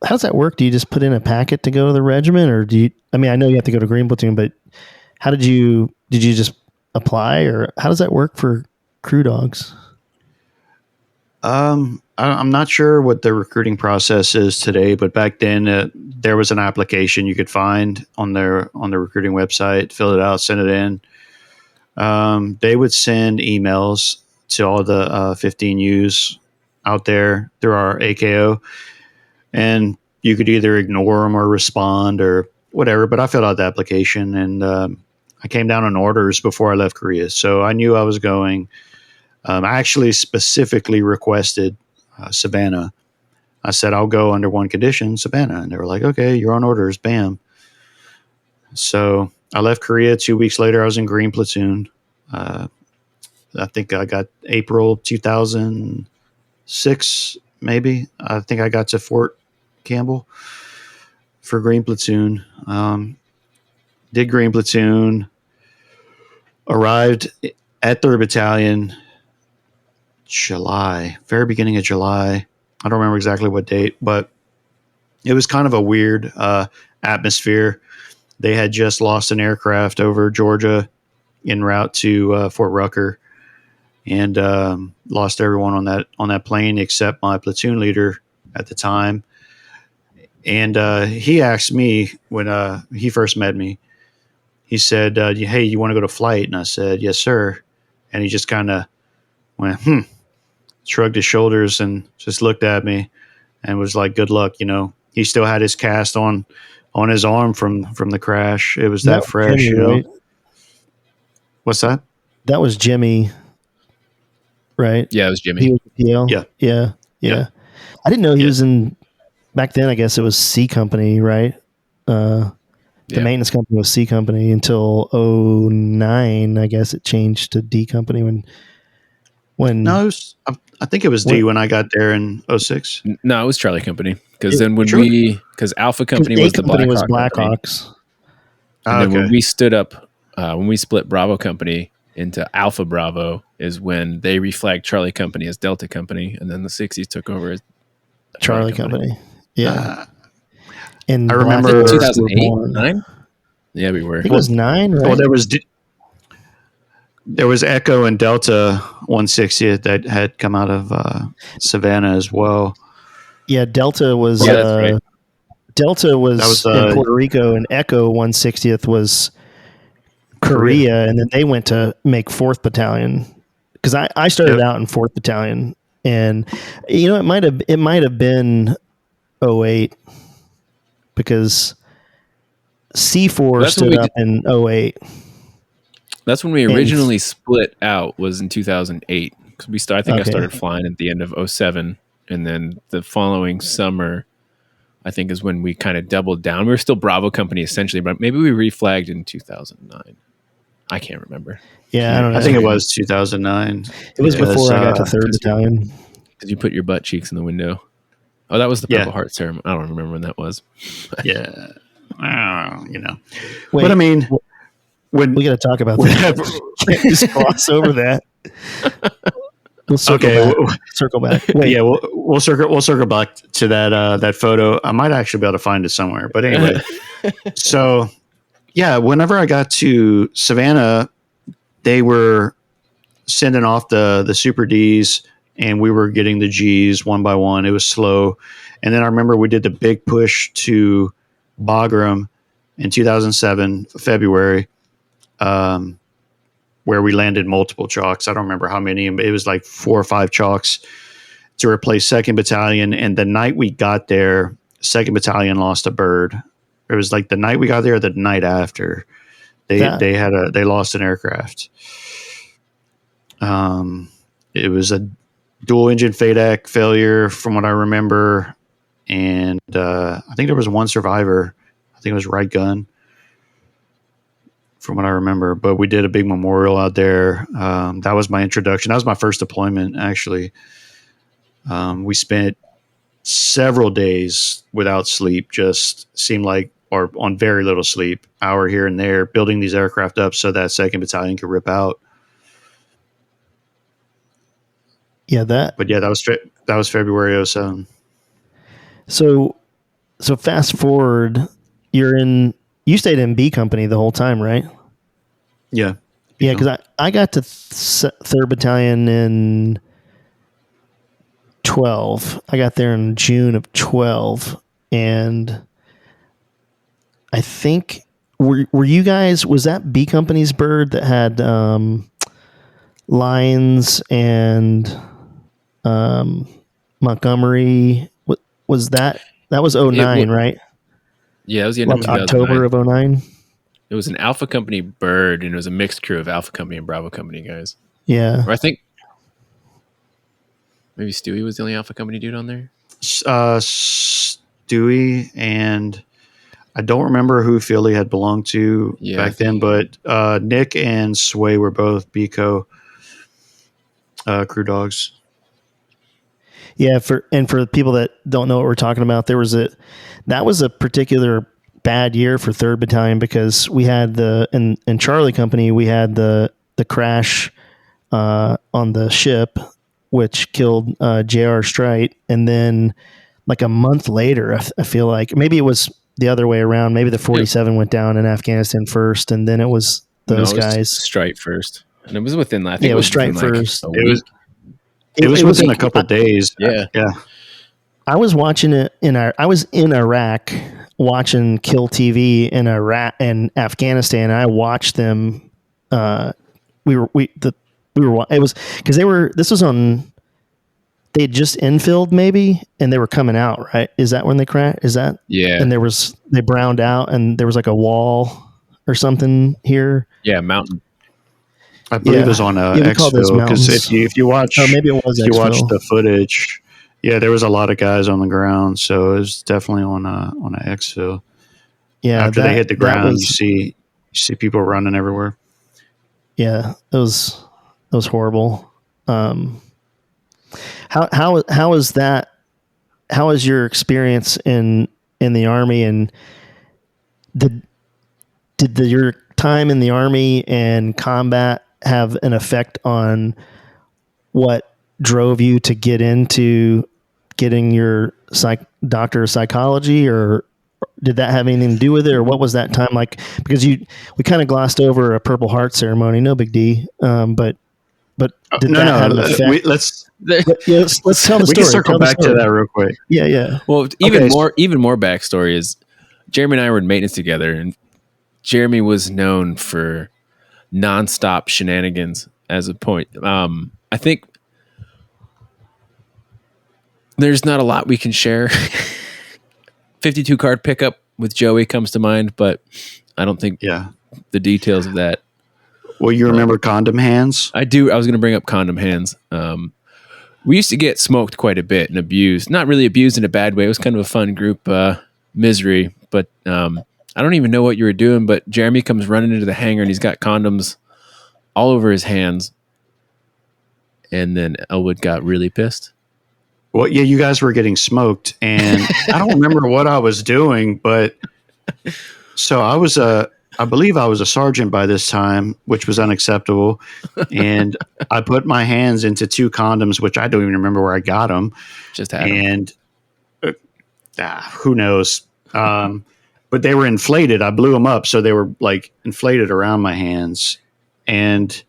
[SPEAKER 3] How does that work? Do you just put in a packet to go to the regiment, or I know you have to go to Green Platoon, but how did you just apply, or how does that work for crew dogs?
[SPEAKER 1] I'm not sure what the recruiting process is today, but back then there was an application you could find on the recruiting website, fill it out, send it in. They would send emails to all the 15Us out there through our AKO, and you could either ignore them or respond or whatever. But I filled out the application, and I came down on orders before I left Korea, so I knew I was going. I actually specifically requested Savannah. I said, I'll go under one condition, Savannah. And they were like, okay, you're on orders. Bam. So I left Korea. 2 weeks later, I was in Green Platoon. I think I got April 2006, maybe. I think I got to Fort Campbell for Green Platoon. Did Green Platoon. arrived at 3rd Battalion very beginning of July. I don't remember exactly what date, but it was kind of a weird atmosphere. They had just lost an aircraft over Georgia en route to Fort Rucker, and lost everyone on that plane except my platoon leader at the time. And he asked me when he first met me. He said, "Hey, you want to go to flight?" And I said, "Yes, sir." And he just kind of went, shrugged his shoulders and just looked at me and was like, "Good luck." He still had his cast on his arm from the crash. It was that fresh,
[SPEAKER 3] Jimmy, right?
[SPEAKER 1] What's that?
[SPEAKER 3] That was Jimmy, right?
[SPEAKER 2] Yeah, it was
[SPEAKER 3] He
[SPEAKER 2] Jimmy.
[SPEAKER 3] was the PL?
[SPEAKER 1] Yeah.
[SPEAKER 3] Yeah.
[SPEAKER 1] Yeah.
[SPEAKER 3] I didn't know he
[SPEAKER 1] Yeah.
[SPEAKER 3] was in, back then, I guess it was C Company, right? The maintenance company was C Company until 2009. I guess it changed to D Company when
[SPEAKER 1] No, I think it was D when I got there in 06.
[SPEAKER 2] No, it was Charlie Company. Because then because Alpha
[SPEAKER 3] 'cause
[SPEAKER 2] Company
[SPEAKER 3] A
[SPEAKER 2] was the
[SPEAKER 3] Company was
[SPEAKER 2] Company.
[SPEAKER 3] Blackhawks.
[SPEAKER 2] And then when we stood up, when we split Bravo Company into Alpha Bravo is when they reflagged Charlie Company as Delta Company. And then the 60s took over as
[SPEAKER 3] Charlie Company. Yeah. And
[SPEAKER 1] I remember
[SPEAKER 2] 2008, 9? Yeah, we were.
[SPEAKER 3] I think it was 9, right?
[SPEAKER 1] Well, there was Echo and Delta 160th that had come out of Savannah as well.
[SPEAKER 3] Yeah, Delta was
[SPEAKER 2] that's right.
[SPEAKER 3] Delta was in Puerto Rico, and Echo 160th was Korea, and then they went to make 4th Battalion because I started out in 4th Battalion, and it might have been 08 because C4 stood up in 08.
[SPEAKER 2] That's when we originally split out, was in 2008. Because I started flying at the end of 07, and then the following summer, I think, is when we kind of doubled down. We were still Bravo Company essentially, but maybe we reflagged in 2009. I can't remember.
[SPEAKER 3] Yeah, I don't know.
[SPEAKER 1] I think it was 2009.
[SPEAKER 3] It was before I got to 3rd Battalion.
[SPEAKER 2] Because you put your butt cheeks in the window. Oh, that was the Purple Heart ceremony. I don't remember when that was.
[SPEAKER 1] Yeah.
[SPEAKER 3] Wait,
[SPEAKER 1] but I mean, when
[SPEAKER 3] we got to talk about that. Can't just gloss over that. We'll circle back. Wait.
[SPEAKER 1] Yeah, we'll circle back to that photo. I might actually be able to find it somewhere. But anyway, so yeah, whenever I got to Savannah, they were sending off the Super Ds, and we were getting the Gs one by one. It was slow, and then I remember we did the big push to Bagram in 2007 February. Where we landed multiple chalks. I don't remember how many. It was like 4 or 5 chalks to replace 2nd Battalion. And the night we got there, 2nd Battalion lost a bird. It was like the night we got there, or the night after. They lost an aircraft. It was a dual engine FADEC failure, from what I remember, and I think there was one survivor. I think it was right gun, from what I remember. But we did a big memorial out there. That was my introduction. That was my first deployment, actually. We spent several days without sleep, just seemed like, or on very little sleep, hour here and there, building these aircraft up so that 2nd Battalion could rip out.
[SPEAKER 3] Yeah,
[SPEAKER 1] that was February 07.
[SPEAKER 3] So fast forward, you stayed in B Company the whole time, right?
[SPEAKER 1] Yeah.
[SPEAKER 3] Yeah, because I got to 3rd Battalion in 12. I got there in June of 12, and I think were you guys, was that B Company's bird that had Lines and Montgomery? What was that? That was 09, right?
[SPEAKER 2] Yeah, it was the end of
[SPEAKER 3] October of 09.
[SPEAKER 2] It was an Alpha Company bird, and it was a mixed crew of Alpha Company and Bravo Company guys.
[SPEAKER 3] Yeah.
[SPEAKER 2] Or I think maybe Stewie was the only Alpha Company dude on there.
[SPEAKER 1] Stewie, and I don't remember who Philly had belonged to back then, but Nick and Sway were both BCO crew dogs.
[SPEAKER 3] Yeah, for people that don't know what we're talking about, that was a particular bad year for 3rd Battalion because we had in Charlie Company, we had the the crash on the ship, which killed J.R. Strite, and then like a month later, I feel like maybe it was the other way around. Maybe the 47 went down in Afghanistan first, and then it was those guys.
[SPEAKER 2] Strite first, and it was within. I think
[SPEAKER 3] it was
[SPEAKER 2] within
[SPEAKER 3] Strite
[SPEAKER 2] like
[SPEAKER 3] first.
[SPEAKER 2] a week.
[SPEAKER 1] It was within a couple of days.
[SPEAKER 2] Yeah.
[SPEAKER 3] I was watching it I was in Iraq watching Kill TV in Iraq and Afghanistan. And I watched them. It was because this was on. They had just infilled maybe, and they were coming out, right? Is that when they crashed? Is that?
[SPEAKER 2] Yeah.
[SPEAKER 3] And they browned out, and there was like a wall or something here.
[SPEAKER 2] Yeah, mountain.
[SPEAKER 1] I believe it was on
[SPEAKER 3] we call those
[SPEAKER 1] Exfil, because
[SPEAKER 3] mountains.
[SPEAKER 1] if you watch,
[SPEAKER 3] maybe it was
[SPEAKER 1] if you watch
[SPEAKER 3] Exfil.
[SPEAKER 1] the footage, there was a lot of guys on the ground, so it was definitely on a Exfil.
[SPEAKER 3] Yeah,
[SPEAKER 1] after they hit the ground, you see people running everywhere.
[SPEAKER 3] Yeah, it was horrible. How is that? How is your experience in the Army, and did your time in the Army and combat have an effect on what drove you to get into getting your doctor of psychology, or did that have anything to do with it, or what was that time like? Because we kind of glossed over a Purple Heart ceremony, no big D, but did that have an effect?
[SPEAKER 1] Let's
[SPEAKER 3] tell the story.
[SPEAKER 1] We can circle back to that real quick.
[SPEAKER 3] Yeah.
[SPEAKER 2] Well, even more backstory is Jeremy and I were in maintenance together, and Jeremy was known for nonstop shenanigans as a point. I think there's not a lot we can share. 52 card pickup with Joey comes to mind, but I don't think the details of that.
[SPEAKER 1] Well, you remember Condom Hands?
[SPEAKER 2] I do. I was going to bring up Condom Hands. We used to get smoked quite a bit and abused. Not really abused in a bad way. It was kind of a fun group misery, but I don't even know what you were doing, but Jeremy comes running into the hangar and he's got condoms all over his hands. And then Elwood got really pissed.
[SPEAKER 1] Well, yeah, you guys were getting smoked, and I don't remember what I was doing, but so I believe I was a sergeant by this time, which was unacceptable. And I put my hands into 2 condoms, which I don't even remember where I got them.
[SPEAKER 2] Just had them.
[SPEAKER 1] And who knows? But they were inflated. I blew them up, so they were like inflated around my hands. And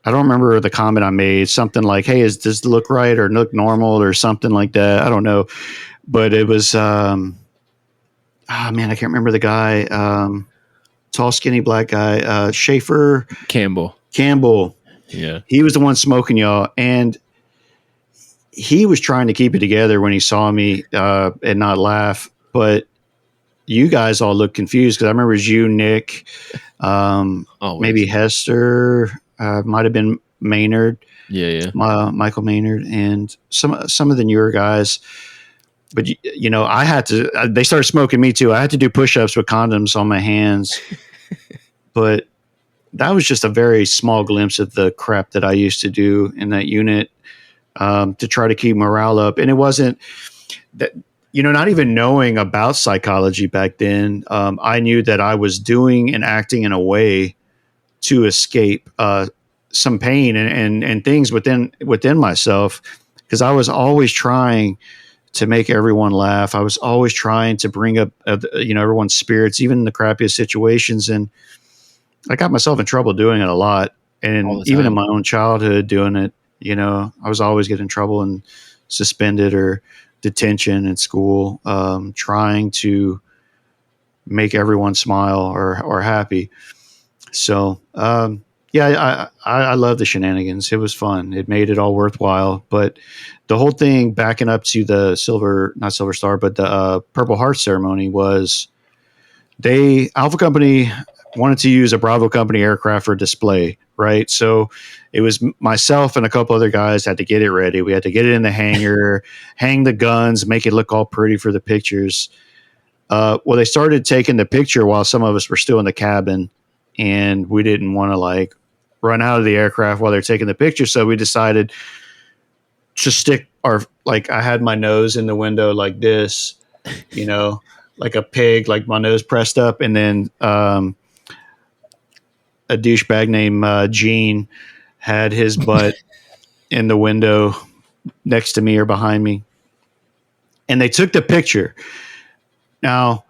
[SPEAKER 1] I don't remember the comment I made. Something like, "Hey, does this look right or look normal?" or something like that. I don't know. But it was, man, I can't remember the guy. Tall, skinny black guy, Schaefer
[SPEAKER 2] Campbell.
[SPEAKER 1] Yeah. He was the one smoking y'all. And he was trying to keep it together when he saw me and not laugh. But you guys all looked confused, because I remember it was you, Nick, maybe Hester, might have been Maynard.
[SPEAKER 2] Yeah.
[SPEAKER 1] Michael Maynard, and some of the newer guys. But, I had to, they started smoking me too. I had to do push-ups with condoms on my hands. But that was just a very small glimpse of the crap that I used to do in that unit to try to keep morale up. And it wasn't that, not even knowing about psychology back then, I knew that I was doing and acting in a way to escape some pain and things within myself, because I was always trying to make everyone laugh. I was always trying to bring up, everyone's spirits, even in the crappiest situations. And I got myself in trouble doing it a lot. And even in my own childhood doing it, I was always getting in trouble and suspended or detention in school, trying to make everyone smile or happy. So, I love the shenanigans. It was fun. It made it all worthwhile. But the whole thing backing up to the not Silver Star, but the Purple Heart ceremony was Alpha Company wanted to use a Bravo Company aircraft for display, right? So it was myself and a couple other guys had to get it ready. We had to get it in the hangar, hang the guns, make it look all pretty for the pictures. Well, they started taking the picture while some of us were still in the cabin, and we didn't want to run out of the aircraft while they're taking the picture. So we decided to stick I had my nose in the window like this, like a pig, like my nose pressed up. And then, a douchebag named Gene had his butt in the window next to me or behind me, and they took the picture. Now,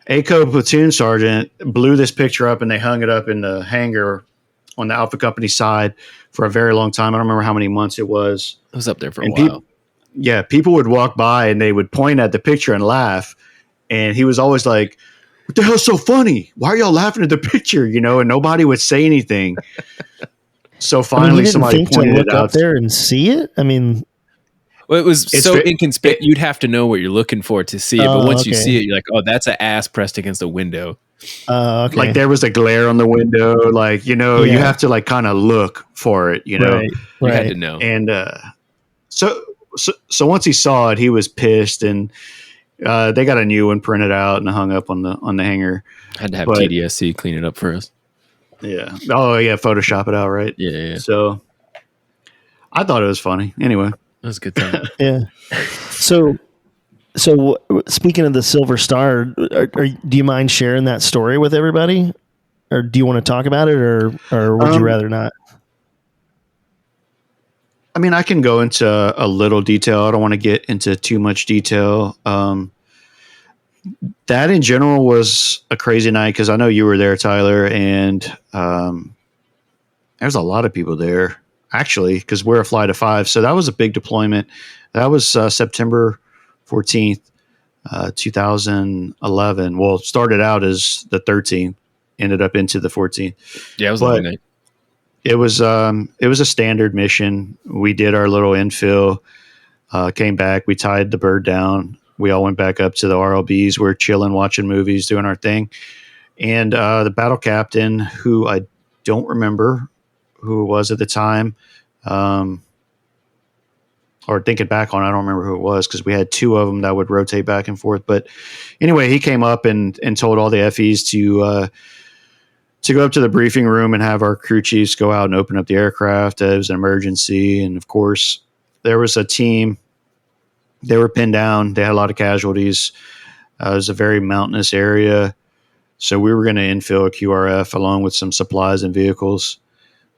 [SPEAKER 1] ACO platoon sergeant blew this picture up and they hung it up in the hangar on the Alpha Company side for a very long time. I don't remember how many months it was.
[SPEAKER 2] It was up there for a
[SPEAKER 1] And
[SPEAKER 2] while.
[SPEAKER 1] people would walk by and they would point at the picture and laugh. And he was always like, "What the hell's so funny? Why are y'all laughing at the picture?" And nobody would say anything. So finally,
[SPEAKER 3] you didn't
[SPEAKER 1] somebody
[SPEAKER 3] think to
[SPEAKER 1] pointed
[SPEAKER 3] look
[SPEAKER 1] it
[SPEAKER 3] up
[SPEAKER 1] out.
[SPEAKER 3] there and see it? I mean,
[SPEAKER 2] Well, it was
[SPEAKER 1] It's
[SPEAKER 2] so
[SPEAKER 1] ve-
[SPEAKER 2] inconspicuous. You'd have to know what you're looking for to see it. But
[SPEAKER 3] Oh,
[SPEAKER 2] once you
[SPEAKER 3] okay.
[SPEAKER 2] see it, you're like, oh, that's an ass pressed against a window.
[SPEAKER 3] okay.
[SPEAKER 1] Like there was a glare on the window. Like, you
[SPEAKER 3] Yeah.
[SPEAKER 1] have to like kind of look for it,
[SPEAKER 3] Right.
[SPEAKER 2] You had
[SPEAKER 3] Right.
[SPEAKER 2] to know.
[SPEAKER 1] And so once he saw it, he was pissed, and they got a new one printed out and hung up on the hanger.
[SPEAKER 2] Had to have
[SPEAKER 1] But
[SPEAKER 2] TDSC clean it up for us.
[SPEAKER 1] yeah, oh yeah, Photoshop it out, right?
[SPEAKER 2] Yeah.
[SPEAKER 1] So I thought it was funny. Anyway,
[SPEAKER 2] That was a good time.
[SPEAKER 3] Yeah. So speaking of the Silver Star, do you mind sharing that story with everybody, or do you want to talk about it, or would you rather not?
[SPEAKER 1] I mean, I can go into a little detail. I don't want to get into too much detail. That in general was a crazy night because I know you were there, Tyler, and there's a lot of people there actually because we're a flight of 5. So that was a big deployment. That was September 14th, 2011. Well, it started out as the 13th, ended up into the 14th.
[SPEAKER 2] Yeah, it was a long night.
[SPEAKER 1] It was a standard mission. We did our little infill, came back. We tied the bird down. We all went back up to the RLBs. We're chilling, watching movies, doing our thing. And the battle captain, who I don't remember who it was at the time, or thinking back on it, I don't remember who it was because we had 2 of them that would rotate back and forth. But anyway, he came up and told all the FEs to go up to the briefing room and have our crew chiefs go out and open up the aircraft. It was an emergency. And of course, there was a team. They were pinned down. They had a lot of casualties. It was a very mountainous area. So we were going to infill a QRF along with some supplies and vehicles.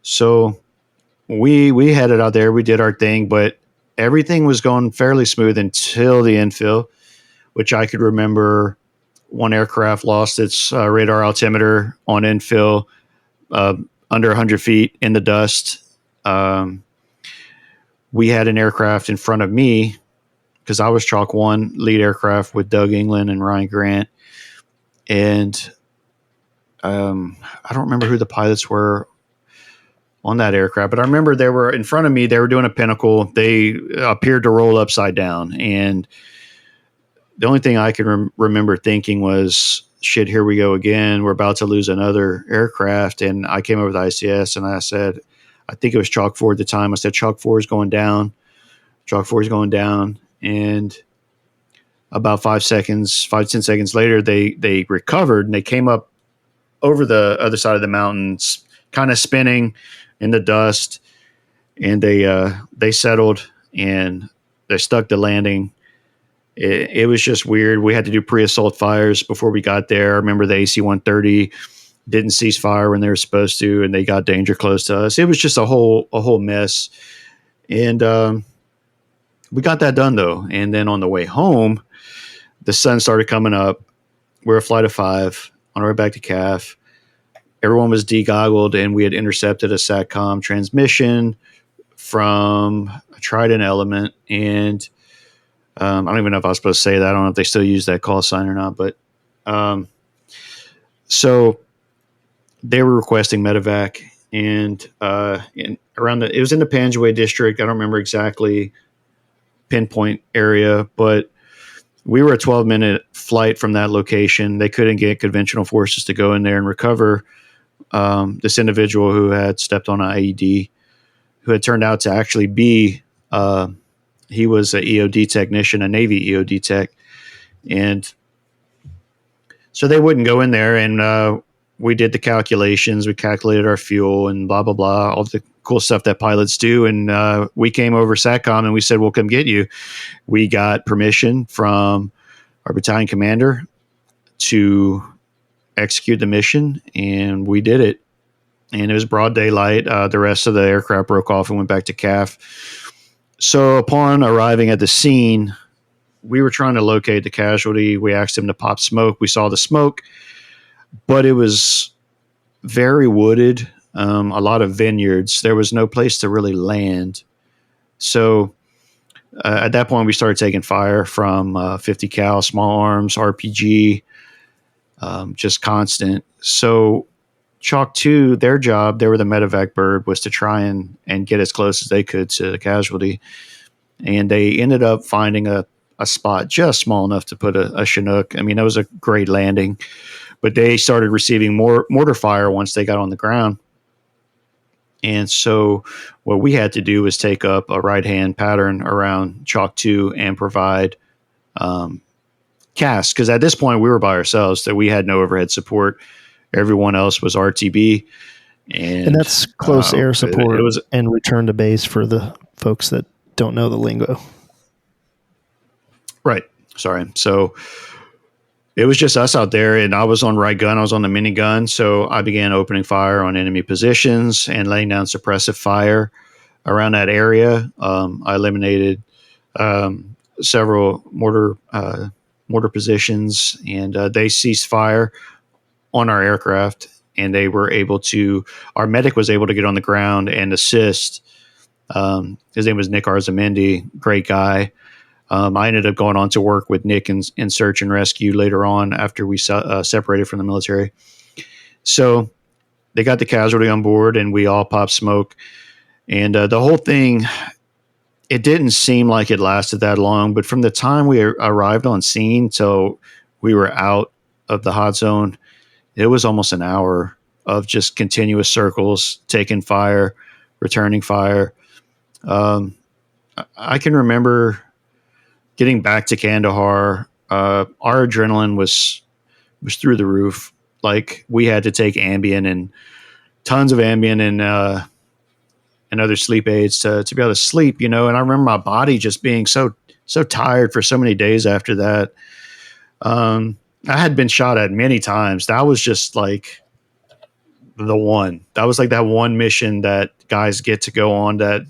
[SPEAKER 1] So we headed out there. We did our thing, but everything was going fairly smooth until the infill, which I could remember. One aircraft lost its radar altimeter on infill under 100 feet in the dust. We had an aircraft in front of me because I was Chalk 1 lead aircraft with Doug England and Ryan Grant. And I don't remember who the pilots were on that aircraft, but I remember they were in front of me. They were doing a pinnacle. They appeared to roll upside down. And the only thing I can remember thinking was, shit, here we go again. We're about to lose another aircraft. And I came over to the ICS and I said, I think it was Chalk 4 at the time. I said, Chalk 4 is going down. Chalk 4 is going down. And about 10 seconds later, they recovered and they came up over the other side of the mountains, kind of spinning in the dust. And they settled and they stuck the landing. It was just weird. We had to do pre-assault fires before we got there. I remember the AC-130 didn't cease fire when they were supposed to, and they got danger close to us. It was just a whole mess. And we got that done, though. And then on the way home, the sun started coming up. We're a flight of 5 on our way back to CAF. Everyone was de-goggled, and we had intercepted a SATCOM transmission from a Trident element. And I don't even know if I was supposed to say that. I don't know if they still use that call sign or not. But so they were requesting medevac, and it was in the Panjwai district. I don't remember exactly pinpoint area, but we were a 12-minute flight from that location. They couldn't get conventional forces to go in there and recover this individual who had stepped on an IED, who had turned out to actually be he was an EOD technician, a Navy EOD tech. And so they wouldn't go in there, and we did the calculations. We calculated our fuel and blah, blah, blah, all the cool stuff that pilots do. And we came over SATCOM and we said, we'll come get you. We got permission from our battalion commander to execute the mission, and we did it. and it was broad daylight. The rest of the aircraft broke off and went back to CAF. So upon arriving at the scene, we were trying to locate the casualty. We asked him to pop smoke. We saw the smoke, but it was very wooded, a lot of vineyards. There was no place to really land. So at that point, we started taking fire from 50 cal, small arms, RPG, just constant. So Chalk 2, their job, they were the medevac bird, was to try and get as close as they could to the casualty. And they ended up finding a spot just small enough to put a Chinook. I mean, that was a great landing. But they started receiving more mortar fire once they got on the ground. And so what we had to do was take up a right-hand pattern around Chalk 2 and provide cast. Because at this point, we were by ourselves, that we had no overhead support. Everyone else was RTB. And
[SPEAKER 3] that's close air support
[SPEAKER 1] it was,
[SPEAKER 3] and return to base for the folks that don't know the lingo.
[SPEAKER 1] Right. Sorry. So it was just us out there, and I was on right gun. I was on the minigun. So I began opening fire on enemy positions and laying down suppressive fire around that area. I eliminated several mortar positions, and they ceased fire on our aircraft, and they were able to, our medic was able to get on the ground and assist. His name was Nick Arzamendi, great guy. I ended up going on to work with Nick in search and rescue later on after we separated from the military. So they got the casualty on board, and we all popped smoke. And the whole thing, it didn't seem like it lasted that long, but from the time we arrived on scene till we were out of the hot zone, it was almost an hour of just continuous circles, taking fire, returning fire. I can remember getting back to Kandahar. Our adrenaline was through the roof. Like, we had to take Ambien and tons of Ambien and other sleep aids to be able to sleep, And I remember my body just being so tired for so many days after that. I had been shot at many times. That was just like the one. That was like that one mission that guys get to go on, that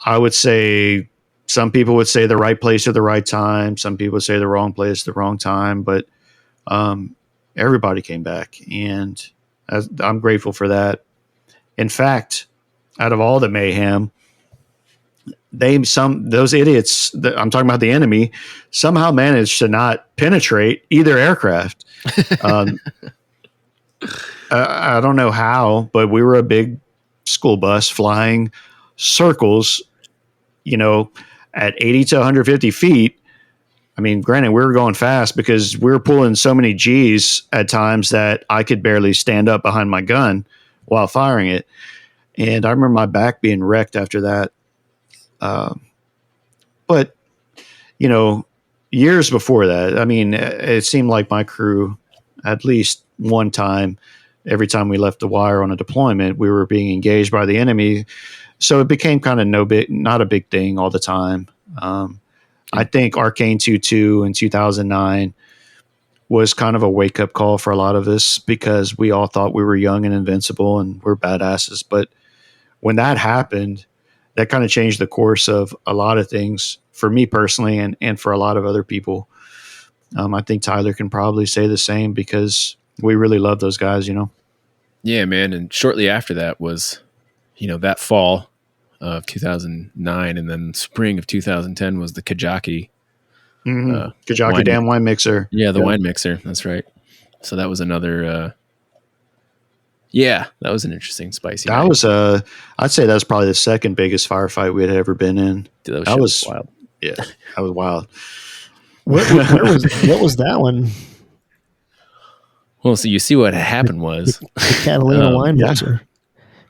[SPEAKER 1] I would say some people would say the right place at the right time. Some people would say the wrong place at the wrong time. But everybody came back, and I'm grateful for that. In fact, out of all the mayhem, those idiots, I'm talking about the enemy, somehow managed to not penetrate either aircraft. I don't know how, but we were a big school bus flying circles, at 80 to 150 feet. I mean, granted, we were going fast because we were pulling so many G's at times that I could barely stand up behind my gun while firing it. And I remember my back being wrecked after that. But, years before that, I mean, it seemed like my crew, at least one time, every time we left the wire on a deployment, we were being engaged by the enemy. So it became kind of not a big thing all the time. I think Arcane 2.2 in 2009 was kind of a wake-up call for a lot of us, because we all thought we were young and invincible and we're badasses. But when that happened, that kind of changed the course of a lot of things for me personally, and for a lot of other people. I think Tyler can probably say the same, because we really love those guys,
[SPEAKER 2] Yeah, man. And shortly after that was, that fall of 2009, and then spring of 2010 was the Kajaki.
[SPEAKER 1] Kajaki Dam wine mixer.
[SPEAKER 2] Yeah, the wine mixer. That's right. So that was another... that was an interesting, spicy night.
[SPEAKER 1] Was I'd say that was probably the second biggest firefight we had ever been in.
[SPEAKER 2] Dude, that was wild.
[SPEAKER 1] Yeah, that was wild.
[SPEAKER 3] What was that one?
[SPEAKER 2] Well, so you see what happened was
[SPEAKER 3] the Catalina wine mixer.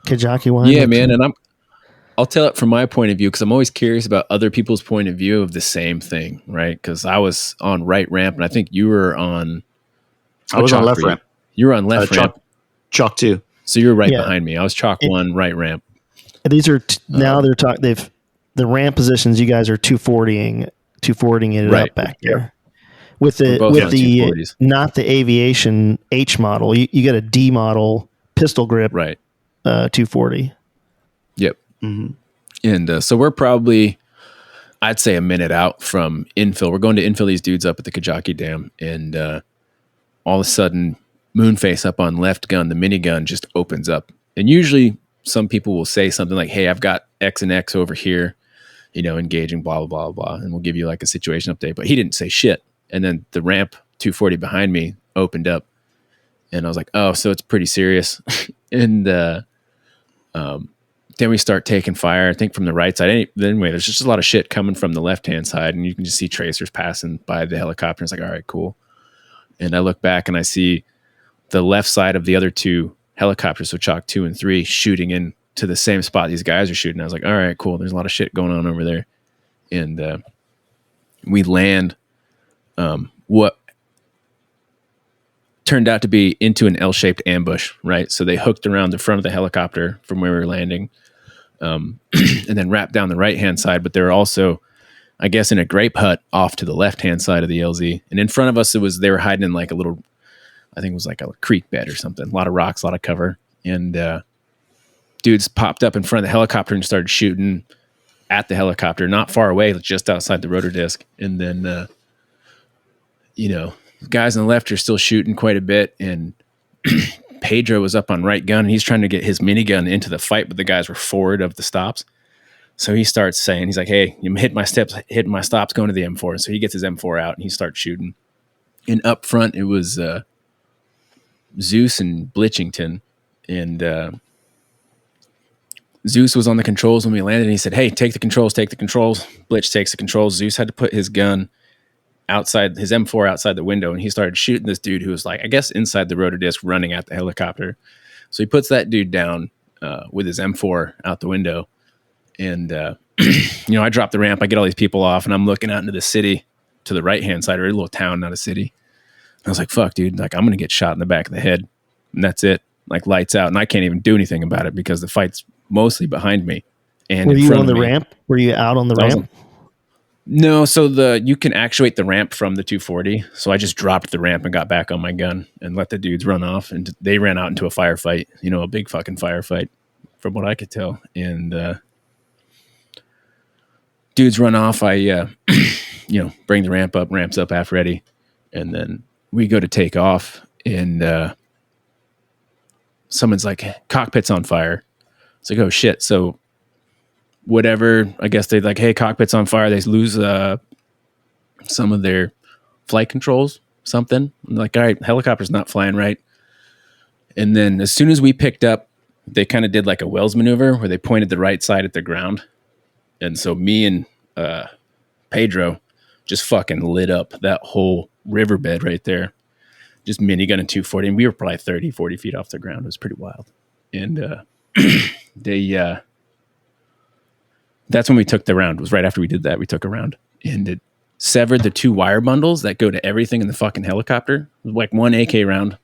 [SPEAKER 3] Kajaki wine.
[SPEAKER 2] Yeah, man, and I'll tell it from my point of view, because I'm always curious about other people's point of view of the same thing, right? Because I was on right ramp, and I think you were on...
[SPEAKER 1] I was on left ramp.
[SPEAKER 2] You were on left ramp.
[SPEAKER 1] Chalk 2.
[SPEAKER 2] So you're right behind me. I was Chalk 1, right ramp.
[SPEAKER 3] These are now they're talking. The ramp positions. You guys are 240ing it
[SPEAKER 2] right
[SPEAKER 3] up back there. With the not the Aviation H model. You got a D model pistol grip,
[SPEAKER 2] Right.
[SPEAKER 3] 240.
[SPEAKER 2] Yep.
[SPEAKER 1] Mm-hmm.
[SPEAKER 2] And so we're probably, I'd say, a minute out from infill. We're going to infill these dudes up at the Kajaki Dam, and all of a sudden, Moonface up on left gun, the minigun just opens up. And usually some people will say something like, hey, I've got X and X over here, engaging, blah, blah, blah, blah. And we'll give you like a situation update. But he didn't say shit. And then the ramp 240 behind me opened up. And I was like, oh, so it's pretty serious. And then we start taking fire, I think, from the right side. Anyway, there's just a lot of shit coming from the left-hand side. And you can just see tracers passing by the helicopter. It's like, all right, cool. And I look back and I see the left side of the other two helicopters, so Chalk 2 and 3, shooting in to the same spot these guys are shooting. I was like, all right, cool. There's a lot of shit going on over there. And we land what turned out to be into an L-shaped ambush, right? So they hooked around the front of the helicopter from where we were landing, and then wrapped down the right-hand side. But they were also, I guess, in a grape hut off to the left-hand side of the LZ. And in front of us, they were hiding in like a little, I think it was like a creek bed or something. A lot of rocks, a lot of cover. And dudes popped up in front of the helicopter and started shooting at the helicopter, not far away, just outside the rotor disc. And then, guys on the left are still shooting quite a bit. And Pedro was up on right gun, and he's trying to get his minigun into the fight, but the guys were forward of the stops. So he starts saying, he's like, hey, you hit my stops, going to the M4. So he gets his M4 out and he starts shooting. And up front, it was Zeus and Blitchington. And Zeus was on the controls when we landed, and he said, hey, take the controls. Blitch takes the controls. Zeus had to put his gun outside, his M4 outside the window, and he started shooting this dude who was like, I guess, inside the rotor disc running at the helicopter. So he puts that dude down with his M4 out the window. And, I drop the ramp, I get all these people off, and I'm looking out into the city to the right-hand side, or a little town, not a city. I was like, fuck, dude, like, I'm going to get shot in the back of the head. And that's it. Like, lights out. And I can't even do anything about it because the fight's mostly behind me. And
[SPEAKER 3] were you on the ramp? Were you out on the ramp?
[SPEAKER 2] No, so you can actuate the ramp from the 240. So I just dropped the ramp and got back on my gun and let the dudes run off. And they ran out into a firefight, a big fucking firefight from what I could tell. And dudes run off. I, bring the ramps up half ready. And then we go to take off, and someone's like, cockpit's on fire. It's like, oh shit. So whatever, I guess they're like, hey, cockpit's on fire. They lose some of their flight controls, something. I'm like, all right, helicopter's not flying right. And then as soon as we picked up, they kind of did like a Wells maneuver where they pointed the right side at the ground. And so me and Pedro just fucking lit up that whole riverbed right there. Just minigun and 240. And we were probably 30, 40 feet off the ground. It was pretty wild. And that's when we took the round. It was right after we did that. We took a round, and it severed the 2 wire bundles that go to everything in the fucking helicopter. It was like 1 AK round.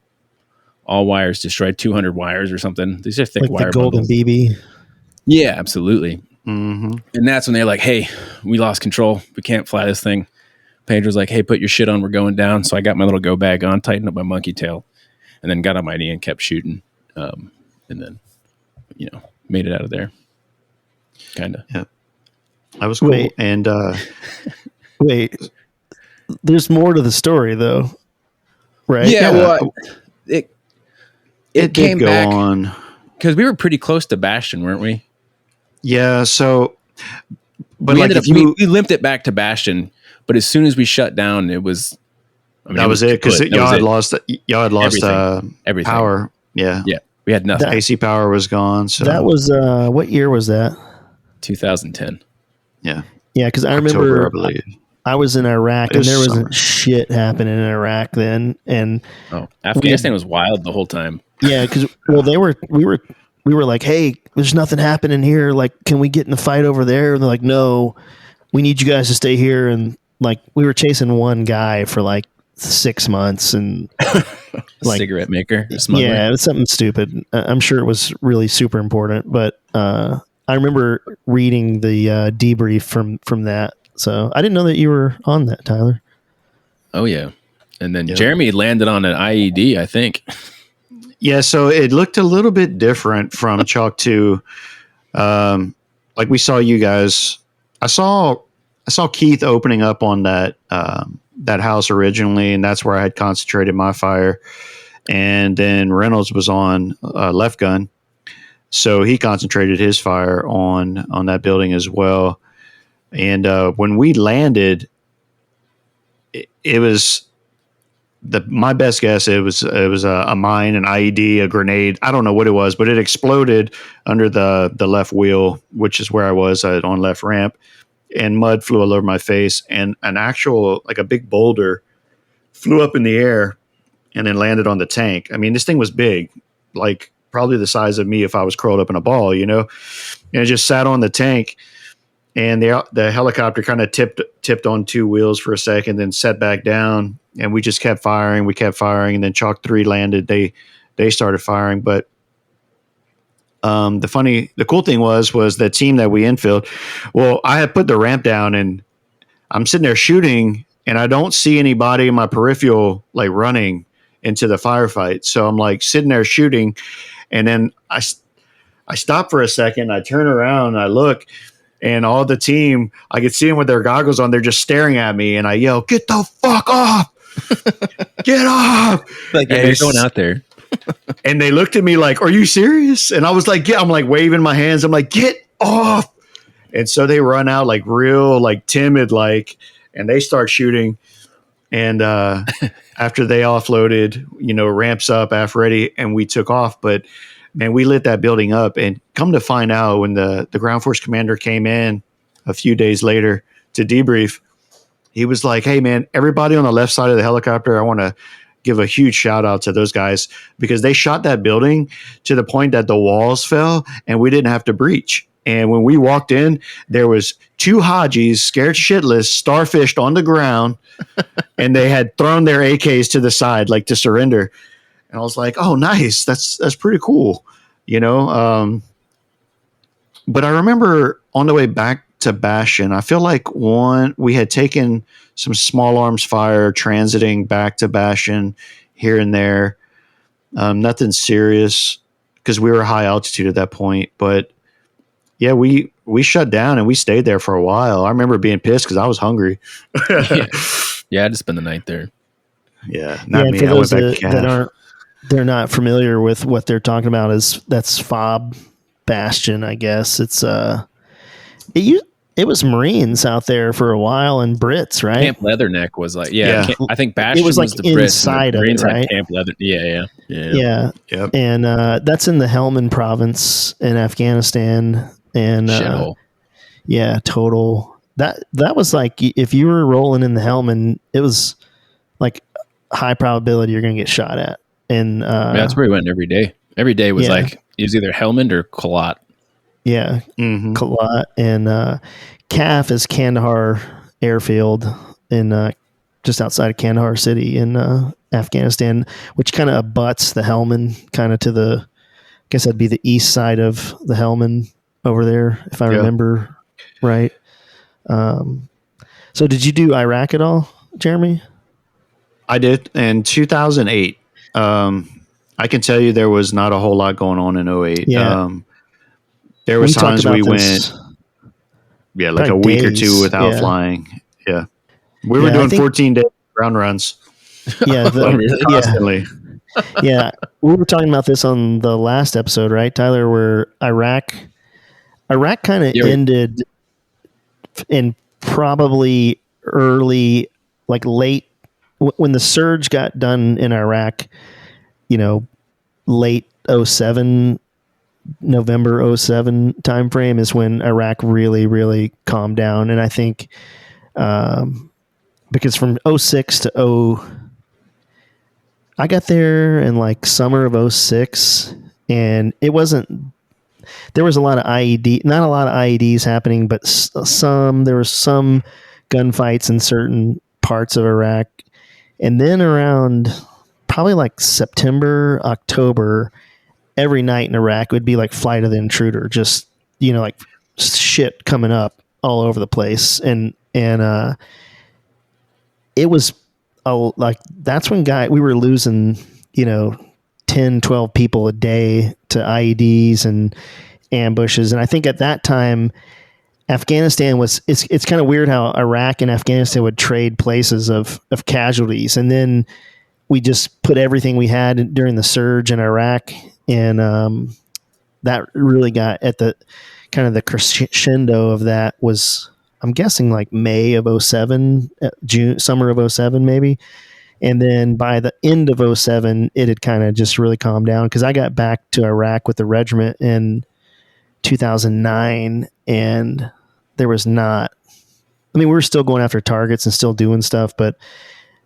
[SPEAKER 2] All wires destroyed, 200 wires or something. These are thick
[SPEAKER 3] like
[SPEAKER 2] wire
[SPEAKER 3] the golden
[SPEAKER 2] bundles.
[SPEAKER 3] BB.
[SPEAKER 2] Yeah, absolutely.
[SPEAKER 1] Mm-hmm.
[SPEAKER 2] And that's when they're like, hey, we lost control. We can't fly this thing. Pedro's like, hey, put your shit on. We're going down. So I got my little go bag on, tightened up my monkey tail, and then got on my knee and kept shooting. And then, made it out of there. Kind of.
[SPEAKER 1] Yeah. That was cool.
[SPEAKER 3] Wait.
[SPEAKER 1] And
[SPEAKER 3] Wait, there's more to the story, though, right?
[SPEAKER 2] Yeah,
[SPEAKER 1] Yeah.
[SPEAKER 2] well, it came
[SPEAKER 1] did go
[SPEAKER 2] back
[SPEAKER 1] on.
[SPEAKER 2] because we were pretty close to Bastion, weren't we?
[SPEAKER 1] Yeah. So, but
[SPEAKER 2] we
[SPEAKER 1] like,
[SPEAKER 2] ended
[SPEAKER 1] if
[SPEAKER 2] up, we limped it back to Bastion, but as soon as we shut down, it was.
[SPEAKER 1] That was it, because y'all had lost
[SPEAKER 2] everything.
[SPEAKER 1] power. Yeah.
[SPEAKER 2] Yeah, we had nothing.
[SPEAKER 1] AC power was gone. So
[SPEAKER 3] That was what year was that?
[SPEAKER 2] 2010.
[SPEAKER 1] yeah.
[SPEAKER 3] Yeah, because I
[SPEAKER 1] October,
[SPEAKER 3] remember
[SPEAKER 1] I believe.
[SPEAKER 3] I was in Iraq,
[SPEAKER 1] It
[SPEAKER 3] and
[SPEAKER 1] was
[SPEAKER 3] there
[SPEAKER 1] summer.
[SPEAKER 3] wasn't shit happening in Iraq then. And
[SPEAKER 2] Oh, Afghanistan was wild the whole time.
[SPEAKER 3] yeah, because we were like, hey, there's nothing happening here. Like, can we get in the fight over there? And they're like, no, we need you guys to stay here. And like, we were chasing one guy for like 6 months, and like,
[SPEAKER 2] Cigarette maker, smuggler.
[SPEAKER 3] yeah, it was something stupid. I'm sure it was really super important, but I remember reading the debrief from that. So I didn't know that you were on that, Tyler.
[SPEAKER 2] Oh yeah, and then Jeremy landed on an IED, I think.
[SPEAKER 1] Yeah, so it looked a little bit different from Chalk 2. Like we saw you guys. I saw Keith opening up on that house originally, and that's where I had concentrated my fire. And then Reynolds was on left gun, so he concentrated his fire on that building as well. And when we landed, it was my best guess. It was a mine, an IED, a grenade. I don't know what it was, but it exploded under the left wheel, which is where I was on left ramp, and mud flew all over my face, and an actual like a big boulder flew up in the air and then landed on the tank. I mean, this thing was big, like probably the size of me if I was curled up in a ball, and it just sat on the tank. And the helicopter kind of tipped on two wheels for a second, then set back down, and we just kept firing. We kept firing, and then Chalk 3 landed. They started firing, but the cool thing was the team that we infilled. Well, I had put the ramp down, and I'm sitting there shooting, and I don't see anybody in my peripheral like running into the firefight. So I'm like sitting there shooting, and then I stop for a second. I turn around, and I look. And all the team, I could see them with their goggles on. They're just staring at me, and I yell, "Get the fuck off! Get off!"
[SPEAKER 2] Like, yeah, you're going out there.
[SPEAKER 1] And they looked at me like, "Are you serious?" And I was like, "Yeah." I'm like waving my hands. I'm like, "Get off!" And so they run out like real, like timid, like, and they start shooting. And after they offloaded, ramps up, AF ready, and we took off. But man, we lit that building up, and come to find out, when the ground force commander came in a few days later to debrief, he was like, "Hey man, everybody on the left side of the helicopter, I want to give a huge shout out to those guys, because they shot that building to the point that the walls fell and we didn't have to breach. And when we walked in, there was two Hajis scared shitless, starfished on the ground, and they had thrown their AKs to the side, like to surrender." And I was like, "Oh, nice. That's pretty cool," But I remember on the way back to Bastion, I feel like we had taken some small arms fire transiting back to Bastion here and there. Nothing serious because we were high altitude at that point. But yeah, we shut down and we stayed there for a while. I remember being pissed because I was hungry.
[SPEAKER 2] Yeah, I just spent the night there.
[SPEAKER 1] Yeah, not me.
[SPEAKER 3] For
[SPEAKER 1] I went
[SPEAKER 3] those
[SPEAKER 1] back
[SPEAKER 3] that they're not familiar with what they're talking about, that's FOB Bastion, I guess. It's it was Marines out there for a while, and Brits, right?
[SPEAKER 2] Camp Leatherneck was like, I think Bastion
[SPEAKER 3] it was like
[SPEAKER 2] the Brits,
[SPEAKER 3] inside
[SPEAKER 2] and the
[SPEAKER 3] of
[SPEAKER 2] Marines
[SPEAKER 3] it, right?
[SPEAKER 2] had Camp Leather. Yeah.
[SPEAKER 3] Yep. And that's in the Helmand province in Afghanistan, and
[SPEAKER 2] shithole.
[SPEAKER 3] Yeah, total. That was like, if you were rolling in the Helmand, it was like high probability you're going to get shot at. And
[SPEAKER 2] that's where we went every day. Every day was like, it was either Helmand or Kalat.
[SPEAKER 3] Yeah, Kalat. And CAF is Kandahar Airfield in just outside of Kandahar City in Afghanistan, which kind of abuts the Helmand, kind of to the, I guess that'd be the east side of the Helmand over there, if I remember right. So did you do Iraq at all, Jeremy?
[SPEAKER 1] I did in 2008. I can tell you there was not a whole lot going on in 08.
[SPEAKER 3] Yeah.
[SPEAKER 1] There was times we went, like a week or two without flying. Yeah. We were doing 14-day ground runs.
[SPEAKER 3] Yeah.
[SPEAKER 1] Constantly.
[SPEAKER 3] Yeah. We were talking about this on the last episode, right, Tyler, where Iraq kind of ended in probably early, like late, when the surge got done in Iraq, late 07, November 07 timeframe is when Iraq really, really calmed down. And I think because from 06 to I got there in like summer of 06, and there was a lot of not a lot of IEDs happening, but there were some gunfights in certain parts of Iraq. And then around probably like September, October, every night in Iraq would be like Flight of the Intruder, just, like shit coming up all over the place. And it was like, that's when we were losing, 10, 12 people a day to IEDs and ambushes. And I think at that time, Afghanistan it's kind of weird how Iraq and Afghanistan would trade places of casualties. And then we just put everything we had during the surge in Iraq. And that really got at the kind of the crescendo of that was, I'm guessing like May of 07, June, summer of 07, maybe. And then by the end of 07, it had kind of just really calmed down because I got back to Iraq with the regiment in 2009, and there was not, I mean, we were still going after targets and still doing stuff, but,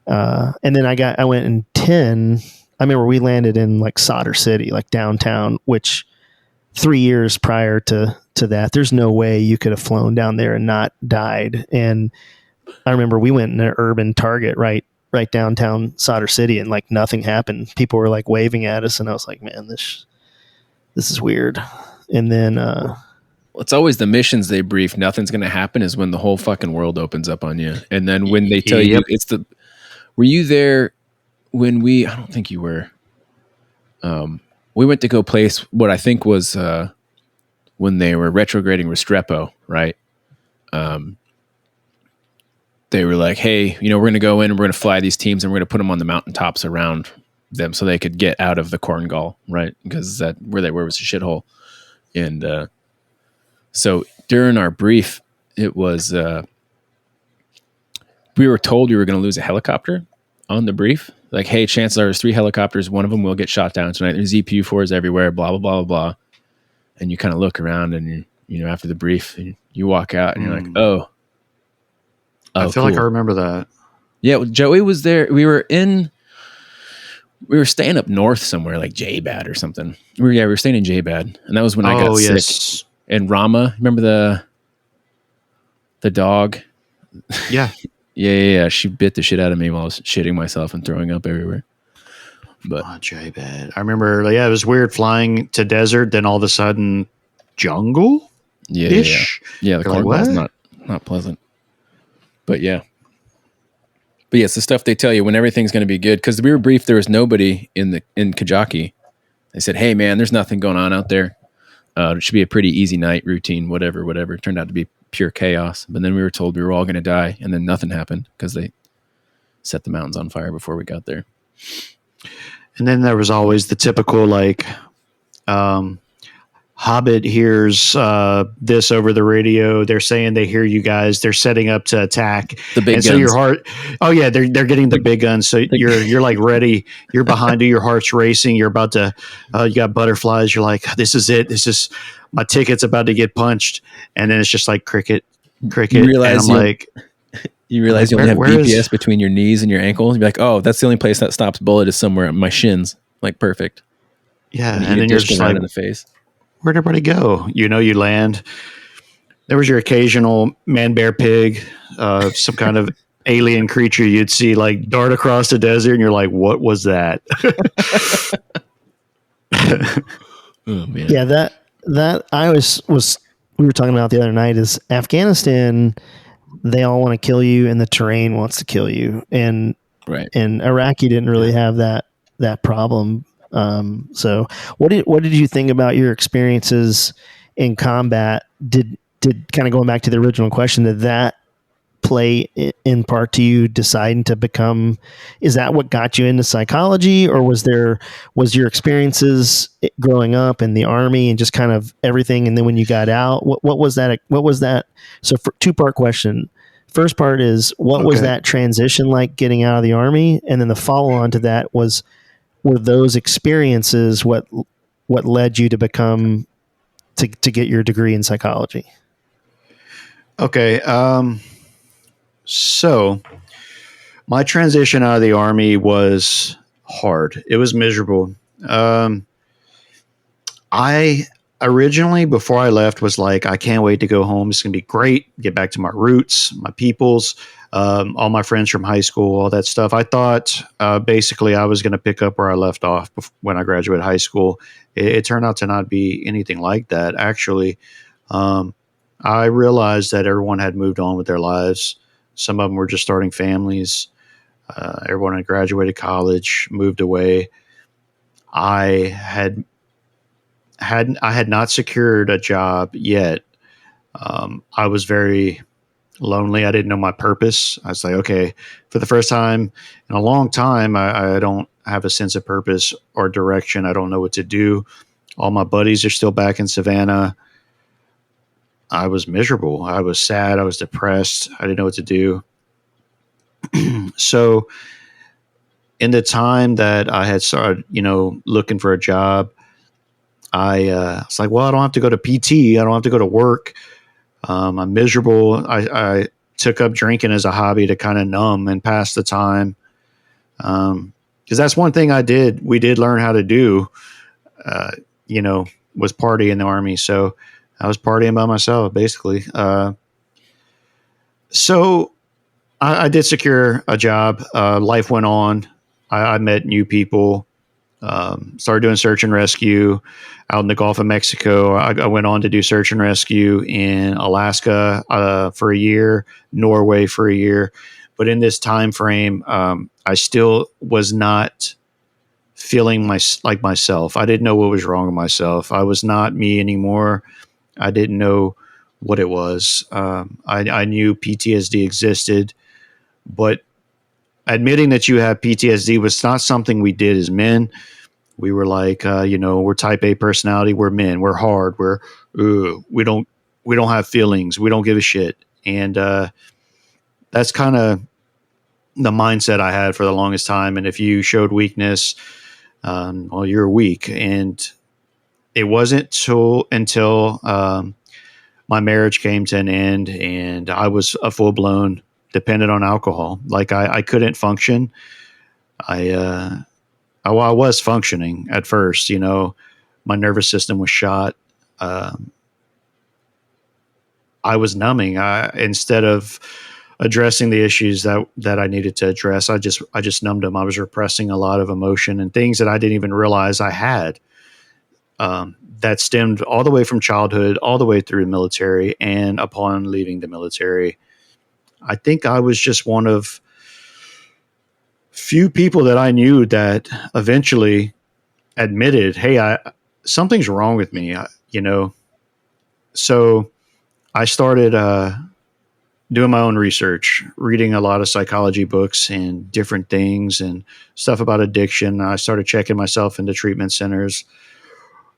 [SPEAKER 3] and then I went in 10. I remember we landed in like Solder City, like downtown, which 3 years prior to that, there's no way you could have flown down there and not died. And I remember we went in an urban target right downtown Solder City, and like nothing happened. People were like waving at us, and I was like, man, this is weird. And then
[SPEAKER 2] it's always the missions they brief. Nothing's going to happen is when the whole fucking world opens up on you. And then when they tell you were you there when I don't think you were. We went to go place what I think was when they were retrograding Restrepo, right? They were like, hey, we're going to go in and we're going to fly these teams and we're going to put them on the mountaintops around them so they could get out of the Korengal, right? Because where they were was a shithole. And so during our brief, it was, we were told we were going to lose a helicopter on the brief. Like, hey, chances are there's 3 helicopters. One of them will get shot down tonight. There's ZPU-4s everywhere, blah, blah, blah, blah, blah. And you kind of look around and, after the brief, you walk out and you're like, oh,
[SPEAKER 1] I feel like I remember that.
[SPEAKER 2] Yeah, Joey was there. We were staying up north somewhere, like J-Bad or something. We were staying in J-Bad, and that was when I got sick. And Rama, remember the dog?
[SPEAKER 1] Yeah.
[SPEAKER 2] Yeah. She bit the shit out of me while I was shitting myself and throwing up everywhere. But
[SPEAKER 1] J-Bad. I remember, it was weird flying to desert, then all of a sudden jungle?
[SPEAKER 2] Yeah. The Cornwall's not pleasant. But yeah. But it's the stuff they tell you when everything's going to be good. Because we were briefed, there was nobody in Kajaki. They said, hey, man, there's nothing going on out there. It should be a pretty easy night, routine, whatever. It turned out to be pure chaos. But then we were told we were all going to die. And then nothing happened because they set the mountains on fire before we got there.
[SPEAKER 1] And then there was always the typical, Hobbit hears this over the radio. They're saying they hear you guys. They're setting up to attack.
[SPEAKER 2] The big guns.
[SPEAKER 1] So your heart, they're getting the big guns. So you're like ready. You're behind you. Your heart's racing. You're about to. You got butterflies. You're like, this is it. This is my ticket's about to get punched. And then it's just like cricket.
[SPEAKER 2] You realize you only have BPS between your knees and your ankles. You're like, oh, that's the only place that stops bullet is somewhere on my shins. Like perfect.
[SPEAKER 1] Yeah, and then you're just like
[SPEAKER 2] in the face.
[SPEAKER 1] Where'd everybody go? You land. There was your occasional man, bear, pig, some kind of alien creature you'd see like dart across the desert, and you're like, what was that?
[SPEAKER 2] Oh man.
[SPEAKER 3] Yeah, that I was we were talking about the other night is Afghanistan. They all want to kill you, and the terrain wants to kill you. And
[SPEAKER 2] right.
[SPEAKER 3] And Iraqi didn't really have that problem. So what did you think about your experiences in combat? Did kind of going back to the original question, did that play in part to you deciding to become, is that what got you into psychology, or was your experiences growing up in the Army and just kind of everything? And then when you got out, what was that? So for 2-part question. First part is what was that transition like getting out of the Army? And then the follow on to that were those experiences what led you to become to get your degree in psychology?
[SPEAKER 1] Okay. So my transition out of the Army was hard. It was miserable. I originally, before I left, was like, I can't wait to go home. It's going to be great. Get back to my roots, my peoples, all my friends from high school, all that stuff. I thought basically I was going to pick up where I left off when I graduated high school. It turned out to not be anything like that. Actually, I realized that everyone had moved on with their lives. Some of them were just starting families. Everyone had graduated college, moved away. I had not secured a job yet. I was very lonely. I didn't know my purpose. I was like, okay, for the first time in a long time, I don't have a sense of purpose or direction. I don't know what to do. All my buddies are still back in Savannah. I was miserable. I was sad. I was depressed. I didn't know what to do. So in the time that I had started, looking for a job, I was like, well, I don't have to go to PT. I don't have to go to work. I'm miserable. I took up drinking as a hobby to kind of numb and pass the time. Because that's one thing we did learn how to do, was party in the Army. So I was partying by myself, basically. So I did secure a job. Life went on. I met new people. Started doing search and rescue out in the Gulf of Mexico. I went on to do search and rescue in Alaska for a year, Norway for a year. But in this time frame, I still was not feeling like myself. I didn't know what was wrong with myself. I was not me anymore. I didn't know what it was. I knew PTSD existed, but admitting that you have PTSD was not something we did as men. We were like, we're type A personality. We're men. We're hard. We don't have feelings. We don't give a shit. And that's kind of the mindset I had for the longest time. And if you showed weakness, well, you're weak. And it wasn't until my marriage came to an end and I was a full blown dependent on alcohol. Like I couldn't function. I was functioning at first, my nervous system was shot. I was numbing. Instead of addressing the issues that I needed to address, I just numbed them. I was repressing a lot of emotion and things that I didn't even realize I had. That stemmed all the way from childhood, all the way through the military, and upon leaving the military. I think I was just one of few people that I knew that eventually admitted, hey, something's wrong with me, So I started doing my own research, reading a lot of psychology books and different things and stuff about addiction. I started checking myself into treatment centers,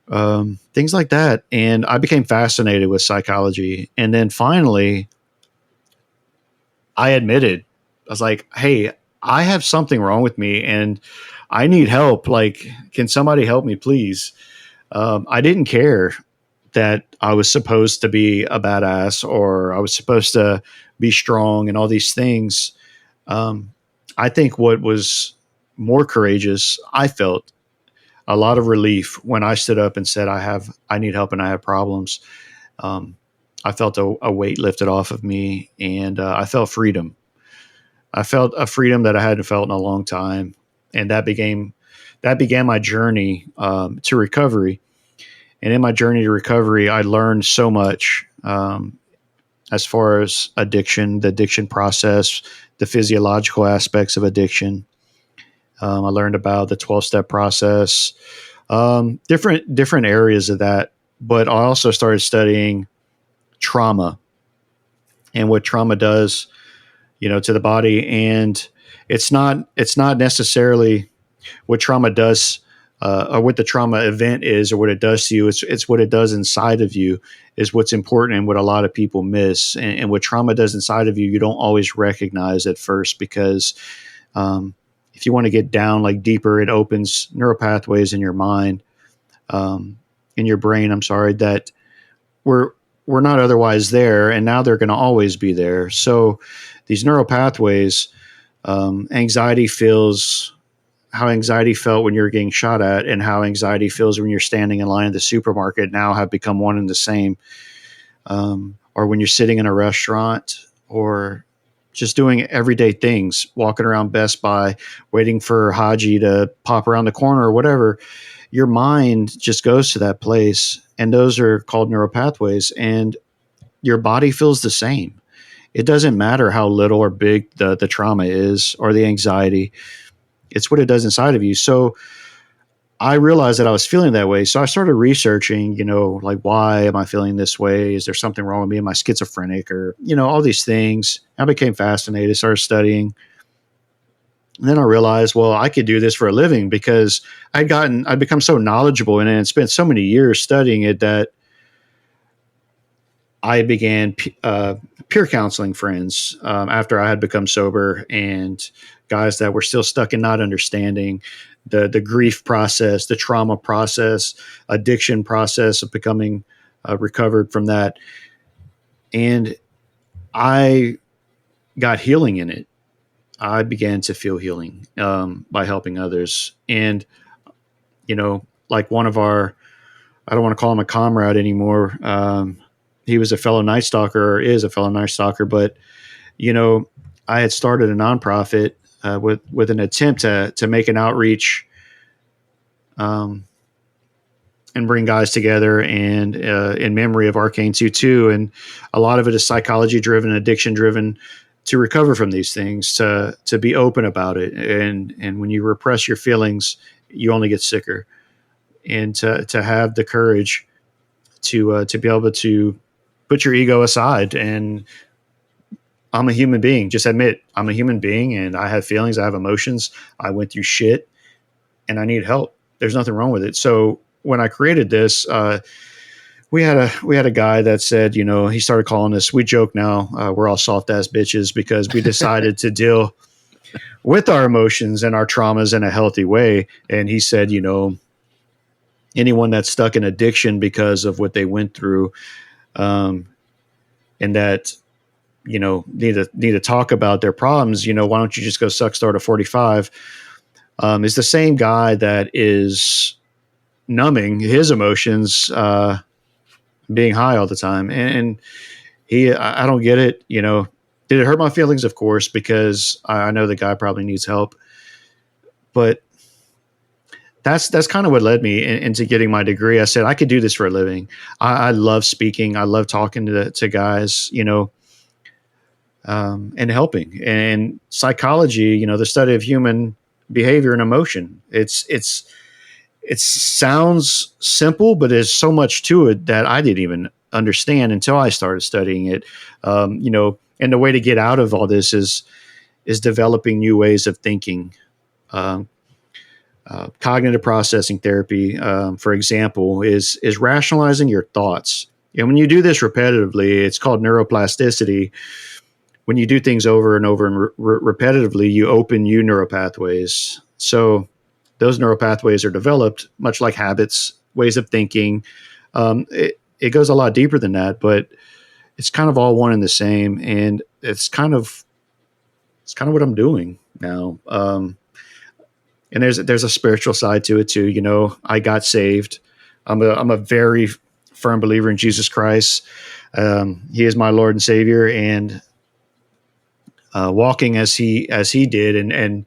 [SPEAKER 1] things like that. And I became fascinated with psychology. And then finally, I admitted, I was like, hey, I have something wrong with me and I need help. Like, can somebody help me, please? I didn't care that I was supposed to be a badass or I was supposed to be strong and all these things. I think what was more courageous, I felt a lot of relief when I stood up and said, I need help and I have problems. I felt a weight lifted off of me and I felt freedom. I felt a freedom that I hadn't felt in a long time. And that began my journey to recovery. And in my journey to recovery, I learned so much as far as addiction, the addiction process, the physiological aspects of addiction. I learned about the 12-step process, different areas of that. But I also started studying trauma and what trauma does, to the body. And it's not necessarily what trauma does or what the trauma event is or what it does to you. It's what it does inside of you is what's important and what a lot of people miss. And what trauma does inside of you, you don't always recognize at first because if you want to get down like deeper, it opens neural pathways in your mind, in your brain, that we're not otherwise there. And now they're going to always be there. So these neural pathways, anxiety feels how anxiety felt when you're getting shot at and how anxiety feels when you're standing in line at the supermarket now have become one and the same. Or when you're sitting in a restaurant or just doing everyday things, walking around Best Buy, waiting for Haji to pop around the corner or whatever, your mind just goes to that place. And those are called neural pathways. And your body feels the same. It doesn't matter how little or big the trauma is or the anxiety. It's what it does inside of you. So I realized that I was feeling that way. So I started researching, like, why am I feeling this way? Is there something wrong with me? Am I schizophrenic, or, all these things? I became fascinated, started studying. And then I realized, well, I could do this for a living, because I'd become so knowledgeable in it and spent so many years studying it that I began peer counseling friends after I had become sober, and guys that were still stuck in not understanding the grief process, the trauma process, addiction process of becoming recovered from that. And I got healing in it. I began to feel healing by helping others. And, like one of our, I don't want to call him a comrade anymore. He was a fellow Night Stalker, or is a fellow Night Stalker, but I had started a nonprofit with an attempt to make an outreach, and bring guys together, and in memory of Arcane 2-2. And a lot of it is psychology driven, addiction driven, to recover from these things, to be open about it. And when you repress your feelings, you only get sicker. And to have the courage to be able to put your ego aside, and I'm a human being. Just admit I'm a human being, and I have feelings. I have emotions. I went through shit, and I need help. There's nothing wrong with it. So when I created this, we had a guy that said, he started calling us. We joke now, we're all soft ass bitches, because we decided to deal with our emotions and our traumas in a healthy way. And he said, anyone that's stuck in addiction because of what they went through, and that, need to talk about their problems, why don't you just go suck start at 45? Is the same guy that is numbing his emotions, being high all the time. And I don't get it. Did it hurt my feelings? Of course, because I know the guy probably needs help, but that's kind of what led me into getting my degree. I said, I could do this for a living. I love speaking. I love talking to guys, and helping. And psychology, the study of human behavior and emotion. It sounds simple, but there's so much to it that I didn't even understand until I started studying it. And the way to get out of all this is developing new ways of thinking. Cognitive processing therapy, for example, is rationalizing your thoughts. And when you do this repetitively, it's called neuroplasticity. When you do things over and over and repetitively, you open new neural pathways. So those neural pathways are developed much like habits, ways of thinking. It goes a lot deeper than that, but it's kind of all one and the same. And it's kind of what I'm doing now. And there's a spiritual side to it too. I got saved. I'm a very firm believer in Jesus Christ. He is my Lord and Savior, and walking as he did, and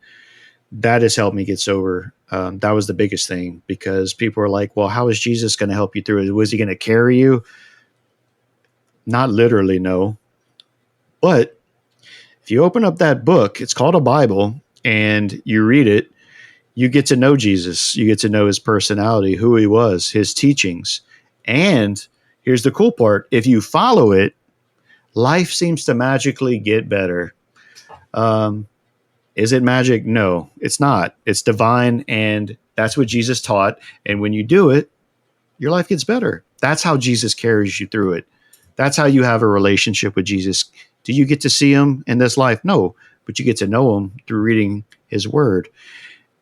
[SPEAKER 1] that has helped me get sober. That was the biggest thing, because people are like, well, how is Jesus going to help you through it? Was he going to carry you? Not literally, no. But if you open up that book, it's called a Bible, and you read it, you get to know Jesus. You get to know his personality, who he was, his teachings. And here's the cool part. If you follow it, life seems to magically get better. Is it magic? No, it's not. It's divine, and that's what Jesus taught. And when you do it, your life gets better. That's how Jesus carries you through it. That's how you have a relationship with Jesus. Do you get to see him in this life? No, but you get to know him through reading his word.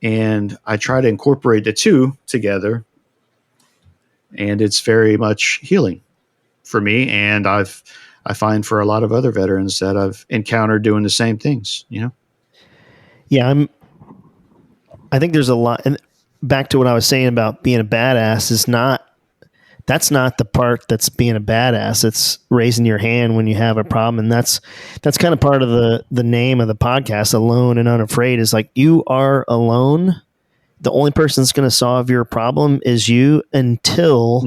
[SPEAKER 1] And I try to incorporate the two together, and it's very much healing for me. And I find for a lot of other veterans that I've encountered doing the same things,
[SPEAKER 3] Yeah, I think there's a lot, and back to what I was saying about being a badass that's not the part that's being a badass. It's raising your hand when you have a problem. And that's kind of part of the name of the podcast, Alone and Unafraid, is like, you are alone. The only person that's going to solve your problem is you, until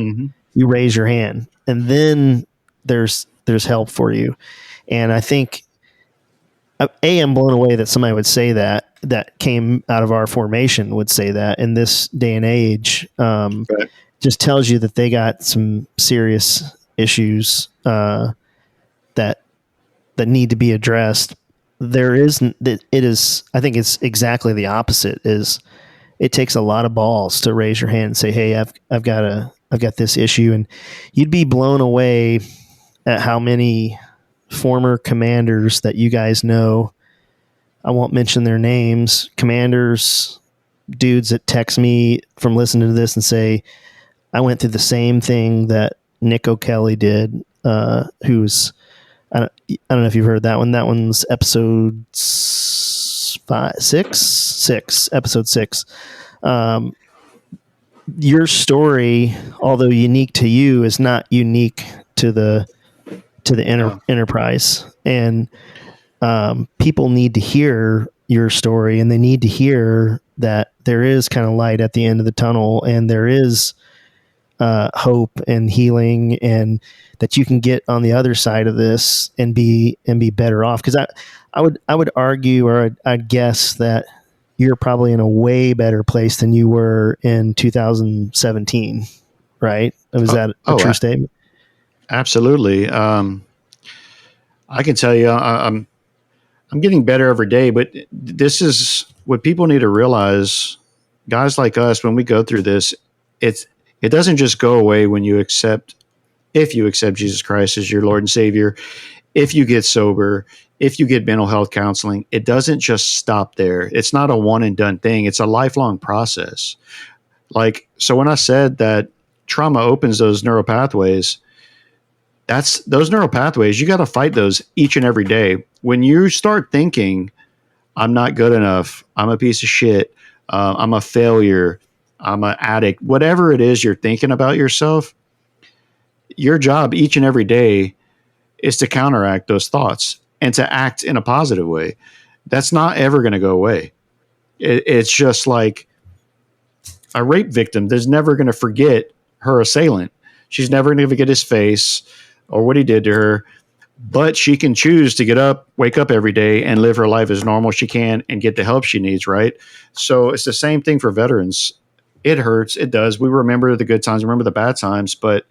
[SPEAKER 3] you raise your hand. And then there's help for you. And I think, I'm blown away that somebody would say that. that came out of our formation would say that in this day and age.
[SPEAKER 1] Right.
[SPEAKER 3] Just tells you that they got some serious issues that need to be addressed. There isn't. It is. I think it's exactly the opposite. Is it takes a lot of balls to raise your hand and say, "Hey, I've got this issue," and you'd be blown away at how many former commanders that you guys know. I won't mention their names. Commanders, dudes that text me from listening to this and say, I went through the same thing that Nick O'Kelly did, who's, I don't know if you've heard that one. That one's episode 6. Your story, although unique to you, is not unique to the enterprise. And people need to hear your story, and they need to hear that there is kind of light at the end of the tunnel, and there is hope and healing, and that you can get on the other side of this and be better off. Because I would argue, or I'd guess that you're probably in a way better place than you were in 2017, right? Was that a true statement?
[SPEAKER 1] Absolutely. I can tell you, I'm getting better every day, but this is what people need to realize. Guys like us, when we go through this, it doesn't just go away when if you accept Jesus Christ as your Lord and Savior, if you get sober, if you get mental health counseling. It doesn't just stop there. It's not a one and done thing. It's a lifelong process. So when I said that trauma opens those neural pathways, those neural pathways, you got to fight those each and every day. When you start thinking, I'm not good enough, I'm a piece of shit, I'm a failure, I'm an addict, whatever it is you're thinking about yourself, your job each and every day is to counteract those thoughts and to act in a positive way. That's not ever going to go away. It's just like a rape victim. There's never going to forget her assailant. She's never going to forget his face or what he did to her, but she can choose to wake up every day and live her life as normal as she can and get the help she needs, right? So it's the same thing for veterans. It hurts. It does. We remember the good times, remember the bad times, but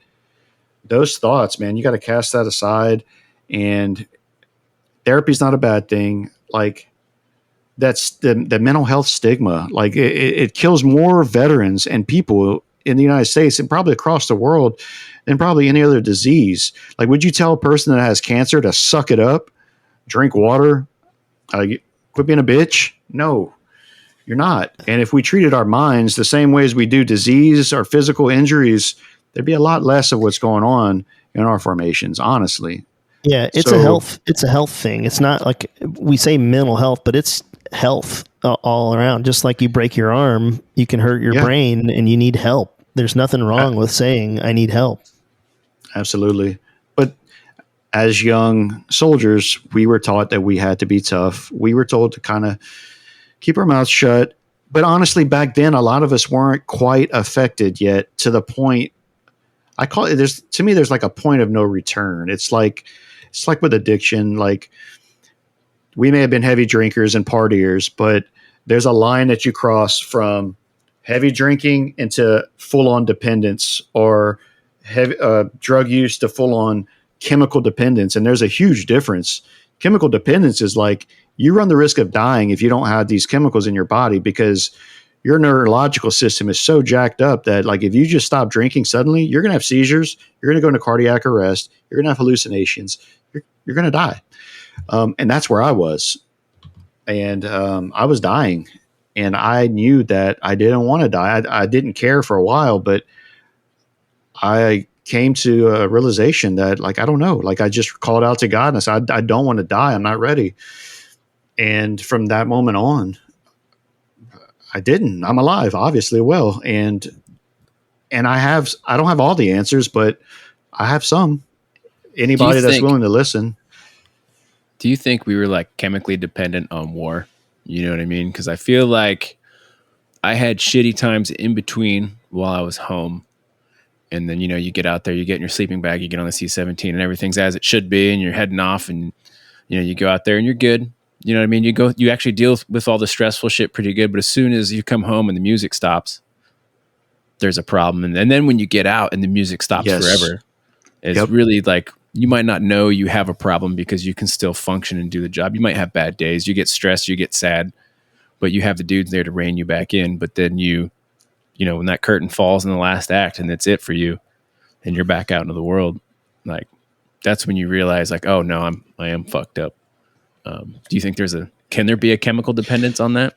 [SPEAKER 1] those thoughts, man, you got to cast that aside. And therapy's not a bad thing. That's the mental health stigma. It kills more veterans and people in the United States and probably across the world than probably any other disease. Would you tell a person that has cancer to suck it up, drink water, quit being a bitch? No, you're not. And if we treated our minds the same way as we do disease or physical injuries, there'd be a lot less of what's going on in our formations, honestly.
[SPEAKER 3] Yeah, it's a health thing. It's not like we say mental health, but it's health all around. Just like you break your arm, you can hurt your brain and you need help. There's nothing wrong with saying I need help.
[SPEAKER 1] Absolutely. But as young soldiers, we were taught that we had to be tough. We were told to kind of keep our mouths shut. But honestly, back then, a lot of us weren't quite affected yet to the point. I call it, there's like a point of no return. It's like with addiction, we may have been heavy drinkers and partiers, but there's a line that you cross from heavy drinking into full on dependence, or heavy drug use to full on chemical dependence. And there's a huge difference. Chemical dependence is like you run the risk of dying if you don't have these chemicals in your body, because your neurological system is so jacked up that if you just stop drinking suddenly, you're going to have seizures, you're going to go into cardiac arrest, you're going to have hallucinations, you're going to die. And that's where I was. And I was dying, and I knew that I didn't want to die. I didn't care for a while, but I came to a realization that I don't know, I just called out to God and I said, I don't want to die. I'm not ready. And from that moment on, I didn't. I'm alive, obviously. Well, and I don't have all the answers, but I have some. Anybody that's willing to listen.
[SPEAKER 2] Do you think we were chemically dependent on war? You know what I mean? Because I feel like I had shitty times in between while I was home. And then, you get out there, you get in your sleeping bag, you get on the C-17 and everything's as it should be. And you're heading off and, you go out there and you're good. You know what I mean? You actually deal with all the stressful shit pretty good, but as soon as you come home and the music stops, there's a problem. And then when you get out and the music stops
[SPEAKER 1] Yes.
[SPEAKER 2] forever, it's really like, you might not know you have a problem because you can still function and do the job. You might have bad days, you get stressed, you get sad, but you have the dudes there to rein you back in. But then when that curtain falls in the last act and that's it for you and you're back out into the world, like that's when you realize like, oh no, I am fucked up. Do you think can there be a chemical dependence on that?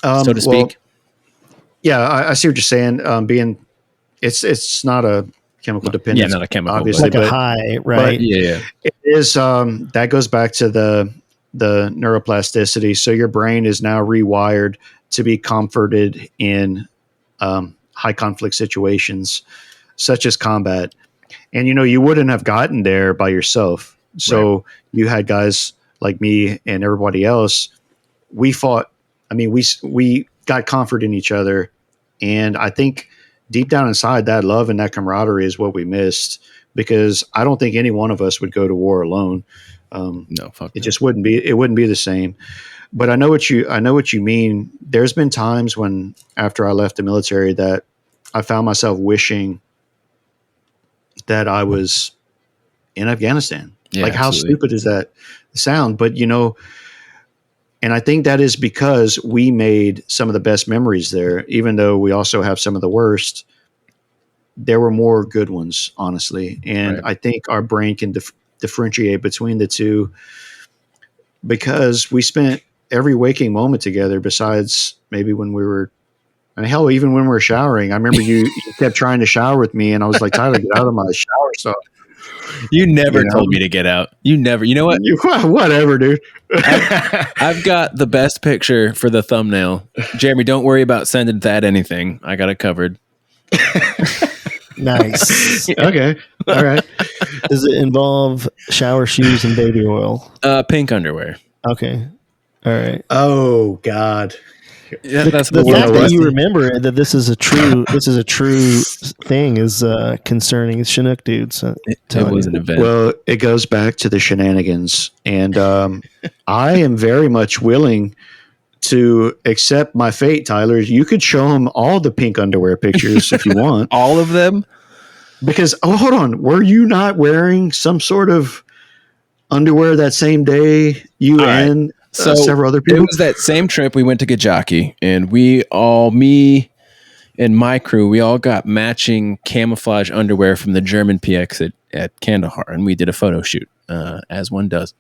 [SPEAKER 2] So to speak?
[SPEAKER 1] Yeah, I see what you're saying. It's not a chemical dependence.
[SPEAKER 2] Yeah, not a chemical,
[SPEAKER 1] obviously,
[SPEAKER 3] like a high, right?
[SPEAKER 2] But yeah.
[SPEAKER 1] It is, that goes back to the neuroplasticity. So your brain is now rewired to be comforted in high conflict situations, such as combat. And, you wouldn't have gotten there by yourself. So you had guys like me and everybody else. We fought. I mean, we got comfort in each other. And I think deep down inside, that love and that camaraderie is what we missed, because I don't think any one of us would go to war alone.
[SPEAKER 2] No, fuck
[SPEAKER 1] it
[SPEAKER 2] that.
[SPEAKER 1] just wouldn't be. It wouldn't be the same. But I know what you mean. There's been times when, after I left the military, that I found myself wishing that I was in Afghanistan.
[SPEAKER 2] Yeah,
[SPEAKER 1] like, how
[SPEAKER 2] absolutely.
[SPEAKER 1] stupid is that sound? But and I think that is because we made some of the best memories there, even though we also have some of the worst. There were more good ones, honestly. And
[SPEAKER 2] Right.
[SPEAKER 1] I think our brain can differentiate between the two, because we spent every waking moment together, besides maybe when we were, and hell, even when we were showering. I remember you kept trying to shower with me, and I was like, Tyler, get out of my shower stuff.
[SPEAKER 2] You never told me to get out. You never. You know what?
[SPEAKER 1] Whatever, dude.
[SPEAKER 2] I've got the best picture for the thumbnail. Jeremy, don't worry about sending Thad anything. I got it covered.
[SPEAKER 3] Nice.
[SPEAKER 1] Okay. All right.
[SPEAKER 3] Does it involve shower shoes and baby oil?
[SPEAKER 2] Pink underwear.
[SPEAKER 3] Okay. All right.
[SPEAKER 1] Oh God.
[SPEAKER 2] Yeah,
[SPEAKER 3] The
[SPEAKER 2] that's
[SPEAKER 3] fact
[SPEAKER 1] what-
[SPEAKER 3] that you remember that this is a true thing is concerning. It's Chinook dudes.
[SPEAKER 2] it was an event.
[SPEAKER 1] Well, it goes back to the shenanigans, and I am very much willing to accept my fate, Tyler. You could show him all the pink underwear pictures if you want.
[SPEAKER 2] All of them?
[SPEAKER 1] Because, hold on, were you not wearing some sort of underwear that same day? You
[SPEAKER 2] All right.
[SPEAKER 1] and
[SPEAKER 2] So
[SPEAKER 1] several other people?
[SPEAKER 2] It was that same trip we went to Gajaki, and me and my crew, we all got matching camouflage underwear from the German PX at Kandahar, and we did a photo shoot, as one does.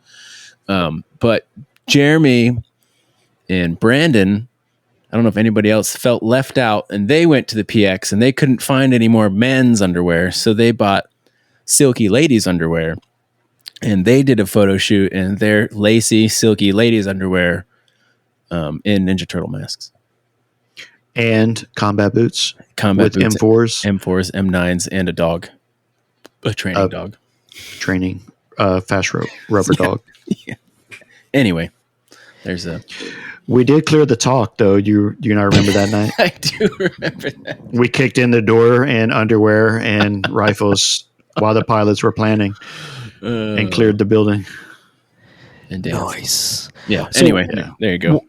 [SPEAKER 2] But Jeremy and Brandon, I don't know if anybody else felt left out, and they went to the PX and they couldn't find any more men's underwear, so they bought silky ladies underwear, and they did a photo shoot in their lacy, silky ladies underwear in Ninja Turtle masks.
[SPEAKER 1] And combat boots.
[SPEAKER 2] Combat
[SPEAKER 1] with
[SPEAKER 2] boots,
[SPEAKER 1] M4s.
[SPEAKER 2] M4s, M9s, and a training dog.
[SPEAKER 1] Training, fast rubber dog.
[SPEAKER 2] Yeah. Anyway,
[SPEAKER 1] We did clear the talk, though. Do you not remember that night?
[SPEAKER 2] I do remember that.
[SPEAKER 1] We kicked in the door in underwear and rifles while the pilots were planning, and cleared the building.
[SPEAKER 2] And danced.
[SPEAKER 3] Nice.
[SPEAKER 2] Yeah.
[SPEAKER 3] So-
[SPEAKER 2] Anyway, there you go.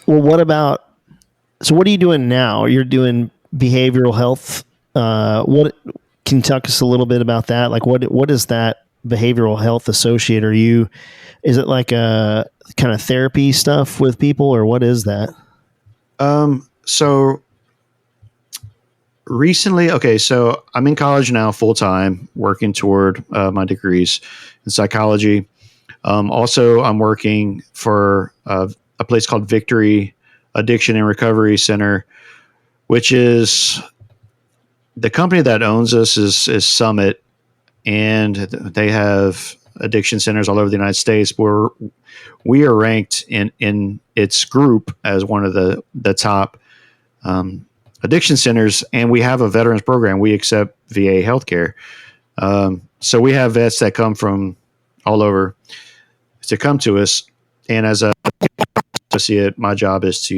[SPEAKER 3] Well, what are you doing now? You're doing behavioral health. What can you talk us a little bit about that? Like, what is that behavioral health associate? Is it like a kind of therapy stuff with people, or what is that?
[SPEAKER 1] So recently, so I'm in college now, full time, working toward my degrees in psychology. Also, I'm working for a place called Victory Addiction and Recovery Center, which is the company that owns us is Summit, and they have addiction centers all over the United States. We are ranked in its group as one of the top addiction centers, and we have a veterans program. We accept VA healthcare. So we have vets that come from all over to come to us. And as a associate, my job is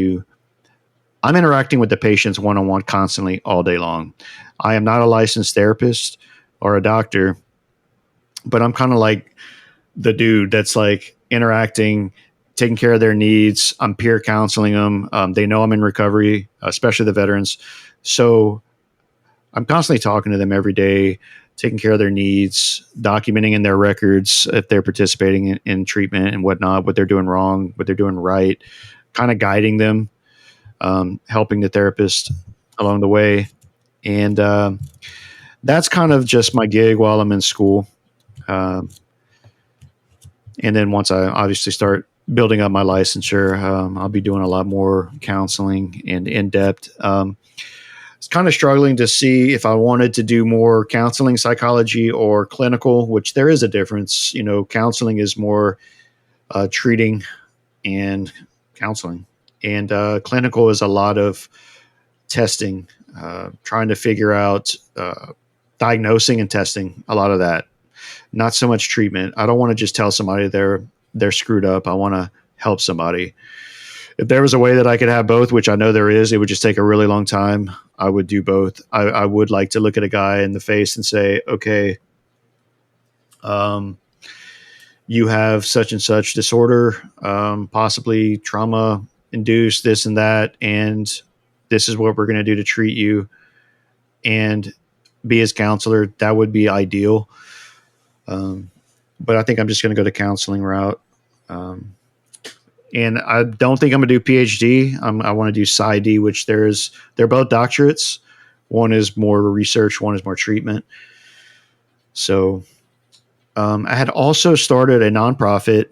[SPEAKER 1] I'm interacting with the patients one-on-one constantly all day long. I am not a licensed therapist or a doctor, but I'm kind of like the dude that's like interacting taking care of their needs. I'm peer counseling them. They know I'm in recovery, especially the veterans. So I'm constantly talking to them every day, taking care of their needs, documenting in their records if they're participating in treatment and whatnot, what they're doing wrong, what they're doing right, kind of guiding them, helping the therapist along the way. And that's kind of just my gig while I'm in school. And then once I obviously start building up my licensure, I'll be doing a lot more counseling and in-depth. It's kind of struggling to see if I wanted to do more counseling psychology or clinical, which there is a difference. Counseling is more treating and counseling, and clinical is a lot of testing, trying to figure out diagnosing and testing, a lot of that. Not so much treatment. I don't want to just tell somebody they're screwed up. I want to help somebody. If there was a way that I could have both, which I know there is, it would just take a really long time. I would do both. I would like to look at a guy in the face and say, okay, you have such and such disorder, possibly trauma induced, this and that, and this is what we're going to do to treat you, and be his counselor. That would be ideal. But I think I'm just going to go the counseling route. And I don't think I'm going to do PhD. I want to do PsyD, which they're both doctorates. One is more research, one is more treatment. So I had also started a nonprofit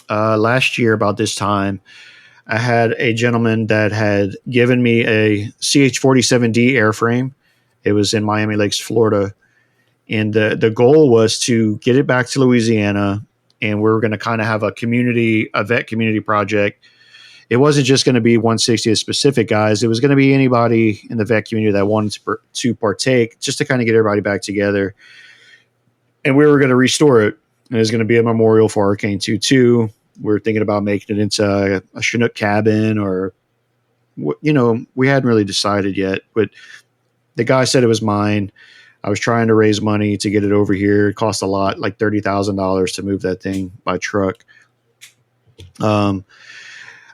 [SPEAKER 1] last year about this time. I had a gentleman that had given me a CH-47D airframe. It was in Miami Lakes, Florida. And the goal was to get it back to Louisiana, and we were going to kind of have a vet community project. It wasn't just going to be 160th specific guys. It was going to be anybody in the vet community that wanted to partake, just to kind of get everybody back together. And we were going to restore it. And it was going to be a memorial for Arcane 2-2. We were thinking about making it into a Chinook cabin, or, we hadn't really decided yet. But the guy said it was mine. I was trying to raise money to get it over here. It cost a lot, like $30,000 to move that thing by truck. I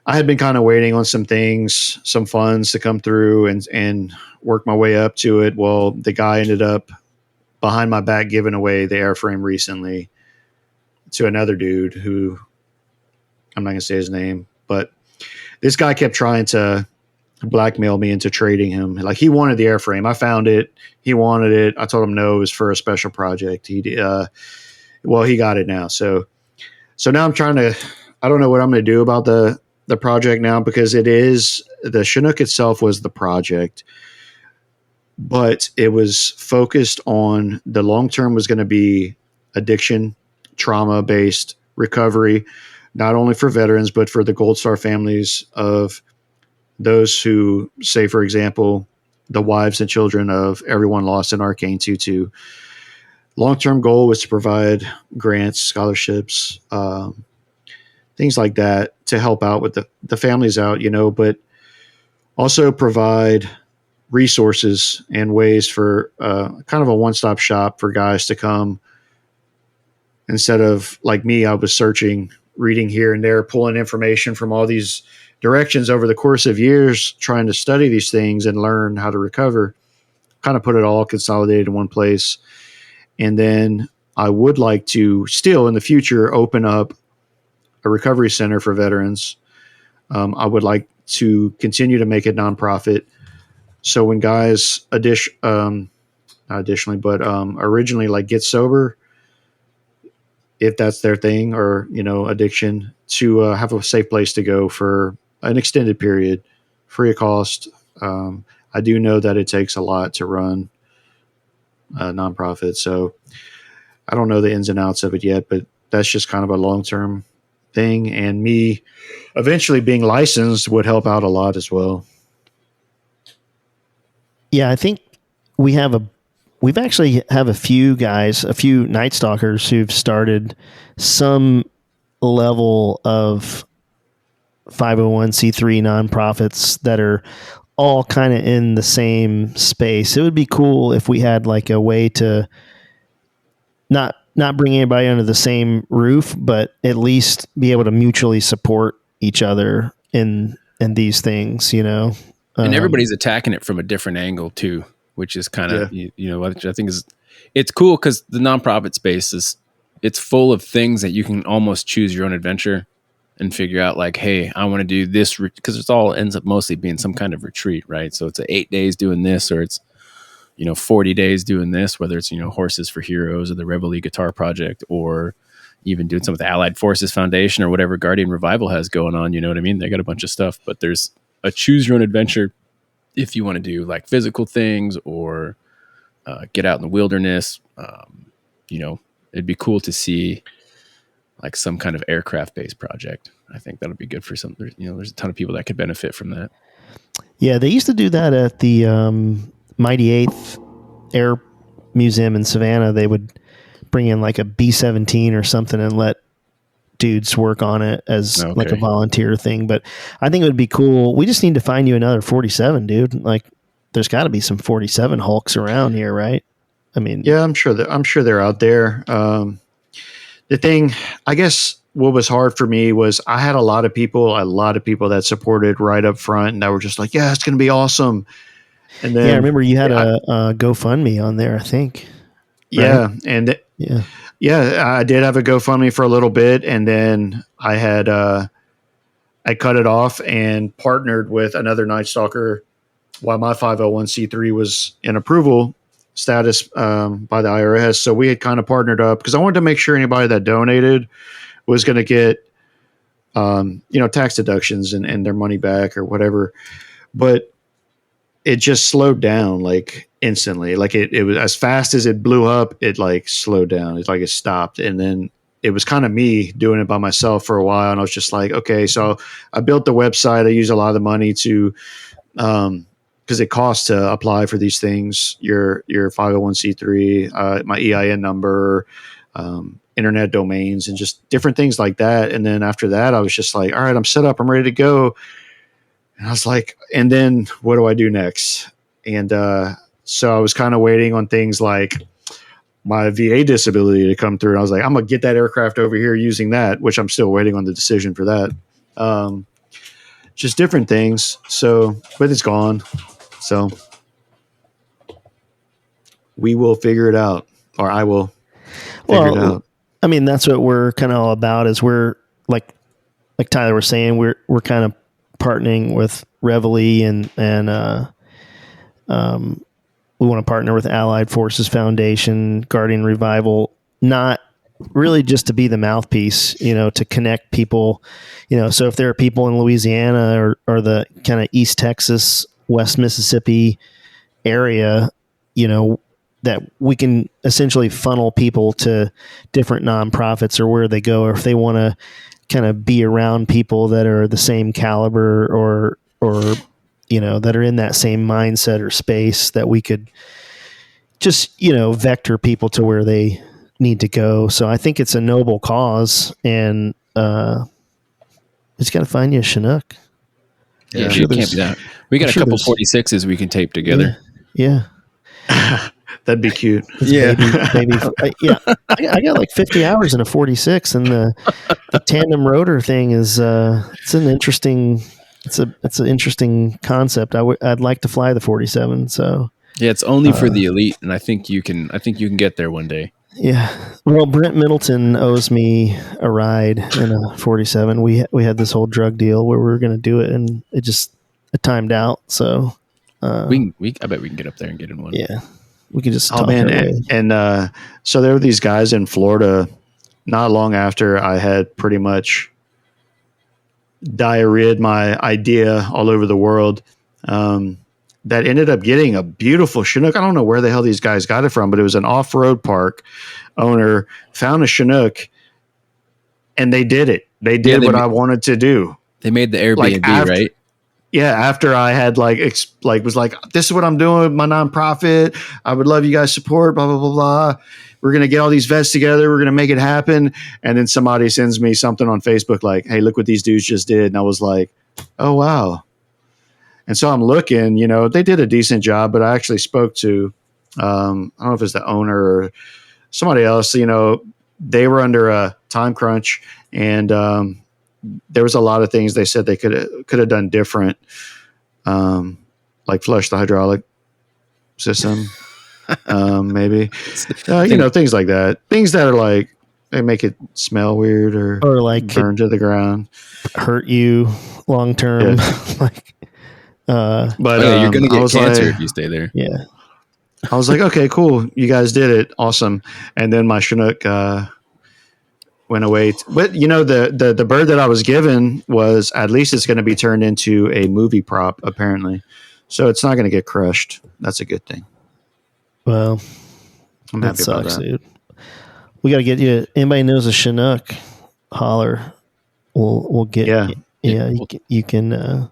[SPEAKER 1] had been kind of waiting on some things, some funds to come through and work my way up to it. Well, the guy ended up behind my back giving away the airframe recently to another dude who, I'm not going to say his name, but this guy kept trying to blackmail me into trading him. Like, he wanted the airframe. I found it. He wanted it. I told him no, it was for a special project. He got it now. So now I'm trying to, I don't know what I'm going to do about the project now, because the Chinook itself was the project, but it was focused on the long-term was going to be addiction, trauma-based recovery, not only for veterans, but for the Gold Star families of those who, say, for example, the wives and children of everyone lost in Arcane 2-2. Long-term goal was to provide grants, scholarships, things like that to help out with the families out, but also provide resources and ways for kind of a one-stop shop for guys to come. Instead of, like me, I was searching, reading here and there, pulling information from all these directions over the course of years, trying to study these things and learn how to recover, kind of put it all consolidated in one place. And then I would like to still in the future open up a recovery center for veterans. I would like to continue to make it nonprofit. So when guys originally like get sober, if that's their thing, or, addiction, to have a safe place to go for an extended period, free of cost. I do know that it takes a lot to run a nonprofit. So I don't know the ins and outs of it yet, but that's just kind of a long-term thing. And me eventually being licensed would help out a lot as well.
[SPEAKER 3] Yeah, I think we've actually have a few Night Stalkers who've started some level of 501c3 nonprofits that are all kind of in the same space. It would be cool if we had like a way to not not bring anybody under the same roof, but at least be able to mutually support each other in these things, you know.
[SPEAKER 2] And everybody's attacking it from a different angle too, which is kind of which I think is it's cool because the nonprofit space it's full of things that you can almost choose your own adventure and figure out like, hey, I want to do this because it all ends up mostly being some kind of retreat, right? So it's 8 days doing this, or it's 40 days doing this, whether it's Horses for Heroes or the Reveille Guitar Project, or even doing some with the Allied Forces Foundation or whatever Guardian Revival has going on. You know what I mean? They got a bunch of stuff, but there's a choose your own adventure if you want to do like physical things or get out in the wilderness. It'd be cool to see like some kind of aircraft based project. I think that'll be good for some, there's a ton of people that could benefit from that.
[SPEAKER 3] Yeah. They used to do that at the Mighty Eighth Air Museum in Savannah. They would bring in like a B-17 or something and let dudes work on it as like a volunteer thing. But I think it would be cool. We just need to find you another 47, dude. Like there's got to be some 47 Hulks around here, right? I mean,
[SPEAKER 1] yeah, I'm sure they're out there. The thing, I guess, what was hard for me was I had a lot of people that supported right up front, and that were just like, "Yeah, it's going to be awesome." And then,
[SPEAKER 3] I remember you had a GoFundMe on there, I think.
[SPEAKER 1] Yeah,
[SPEAKER 3] right?
[SPEAKER 1] and I did have a GoFundMe for a little bit, and then I had I cut it off and partnered with another Night Stalker while my 501c3 was in approval status by the IRS. So we had kind of partnered up because I wanted to make sure anybody that donated was going to get tax deductions and their money back or whatever. But it just slowed down like instantly. Like it was as fast as it blew up, it like slowed down. It's like it stopped. And then it was kind of me doing it by myself for a while. And I was just like, okay, so I built the website. I used a lot of the money to, because it costs to apply for these things, your 501c3, my EIN number, internet domains, and just different things like that. And then after that, I was just like, all right, I'm set up. I'm ready to go. And I was like, and then what do I do next? And so I was kind of waiting on things like my VA disability to come through. And I was like, I'm going to get that aircraft over here using that, which I'm still waiting on the decision for that. Just different things. So, but it's gone. So we will figure it out, or I will figure it out.
[SPEAKER 3] I mean, that's what we're kind of all about is we're like Tyler was saying, we're kind of partnering with Reveille and we want to partner with Allied Forces Foundation, Guardian Revival, not really just to be the mouthpiece, to connect people, so if there are people in Louisiana or the kind of East Texas, West Mississippi area, that we can essentially funnel people to different nonprofits or where they go, or if they want to kind of be around people that are the same caliber or that are in that same mindset or space, that we could just, vector people to where they need to go. So I think it's a noble cause, and it's got to find you a Chinook.
[SPEAKER 2] Yeah, it can't be that. We got a couple 46s we can tape together.
[SPEAKER 3] Yeah.
[SPEAKER 1] That'd be cute.
[SPEAKER 3] Baby. I got like 50 hours in a 46, and the tandem rotor thing is it's an interesting concept. I'd like to fly the 47. So
[SPEAKER 2] yeah, it's only for the elite, and I think you can get there one day.
[SPEAKER 3] Yeah. Well, Brent Middleton owes me a ride in a 47. We had this whole drug deal where we were going to do it, and it timed out. So
[SPEAKER 2] I bet we can get up there and get in one.
[SPEAKER 3] Yeah. We could just
[SPEAKER 1] talk and so there were these guys in Florida not long after I had pretty much diarrheaed my idea all over the world, that ended up getting a beautiful Chinook. I don't know where the hell these guys got it from, but it was an off-road park owner found a Chinook, and they did it. They did what I wanted to do.
[SPEAKER 2] They made the Airbnb, right?
[SPEAKER 1] Yeah, after I had was like, this is what I'm doing with my nonprofit. I would love you guys' support, blah, blah, blah, blah. We're going to get all these vets together. We're going to make it happen. And then somebody sends me something on Facebook like, hey, look what these dudes just did. And I was like, oh, wow. And so I'm looking, they did a decent job, but I actually spoke to, I don't know if it's the owner or somebody else, they were under a time crunch, and there was a lot of things they said they could have done different, like flush the hydraulic system, maybe, things like that. Things that are like they make it smell weird or
[SPEAKER 3] like
[SPEAKER 1] burn to the ground,
[SPEAKER 3] hurt you long term.
[SPEAKER 1] But
[SPEAKER 2] you're gonna get cancer
[SPEAKER 1] like,
[SPEAKER 2] if you stay there.
[SPEAKER 3] Yeah.
[SPEAKER 1] I was like, okay, cool, you guys did it, awesome. And then my Chinook went away. But the bird that I was given was, at least it's going to be turned into a movie prop, apparently. So it's not going to get crushed. That's a good thing.
[SPEAKER 3] Well,
[SPEAKER 1] I'm happy about that.
[SPEAKER 3] Dude. We got to get you. Anybody knows a Chinook? Holler. We'll get. Yeah. You can.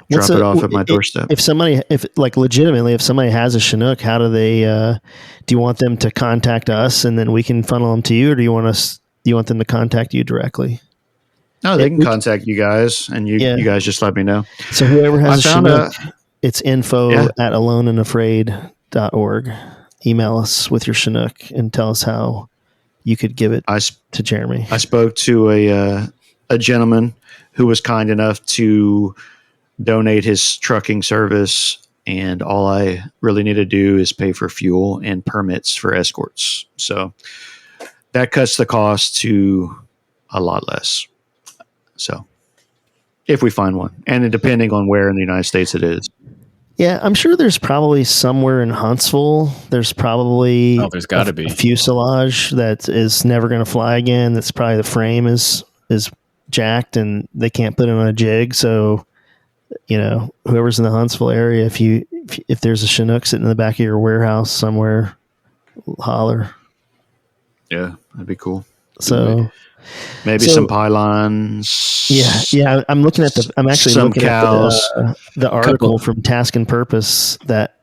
[SPEAKER 1] Drop it off at my doorstep.
[SPEAKER 3] If somebody has a Chinook, how do they? Do you want them to contact us and then we can funnel them to you, or do you want them to contact you directly?
[SPEAKER 1] No, they can contact you guys, and you guys just let me know.
[SPEAKER 3] So whoever has a Chinook, it's info@aloneandafraid.org. Email us with your Chinook and tell us how you could give it to Jeremy.
[SPEAKER 1] I spoke to a gentleman who was kind enough to donate his trucking service, and all I really need to do is pay for fuel and permits for escorts. So that cuts the cost to a lot less. So if we find one, and depending on where in the United States it is.
[SPEAKER 3] Yeah, I'm sure there's probably somewhere in Huntsville, there's probably
[SPEAKER 2] there's got to be
[SPEAKER 3] a fuselage that is never going to fly again. That's probably the frame is jacked and they can't put it on a jig. So, whoever's in the Huntsville area, if there's a Chinook sitting in the back of your warehouse somewhere, holler.
[SPEAKER 1] Yeah, that'd be cool.
[SPEAKER 3] So
[SPEAKER 1] maybe some pylons.
[SPEAKER 3] Yeah. I'm looking at I'm actually looking
[SPEAKER 1] cows,
[SPEAKER 3] at the article from Task and Purpose that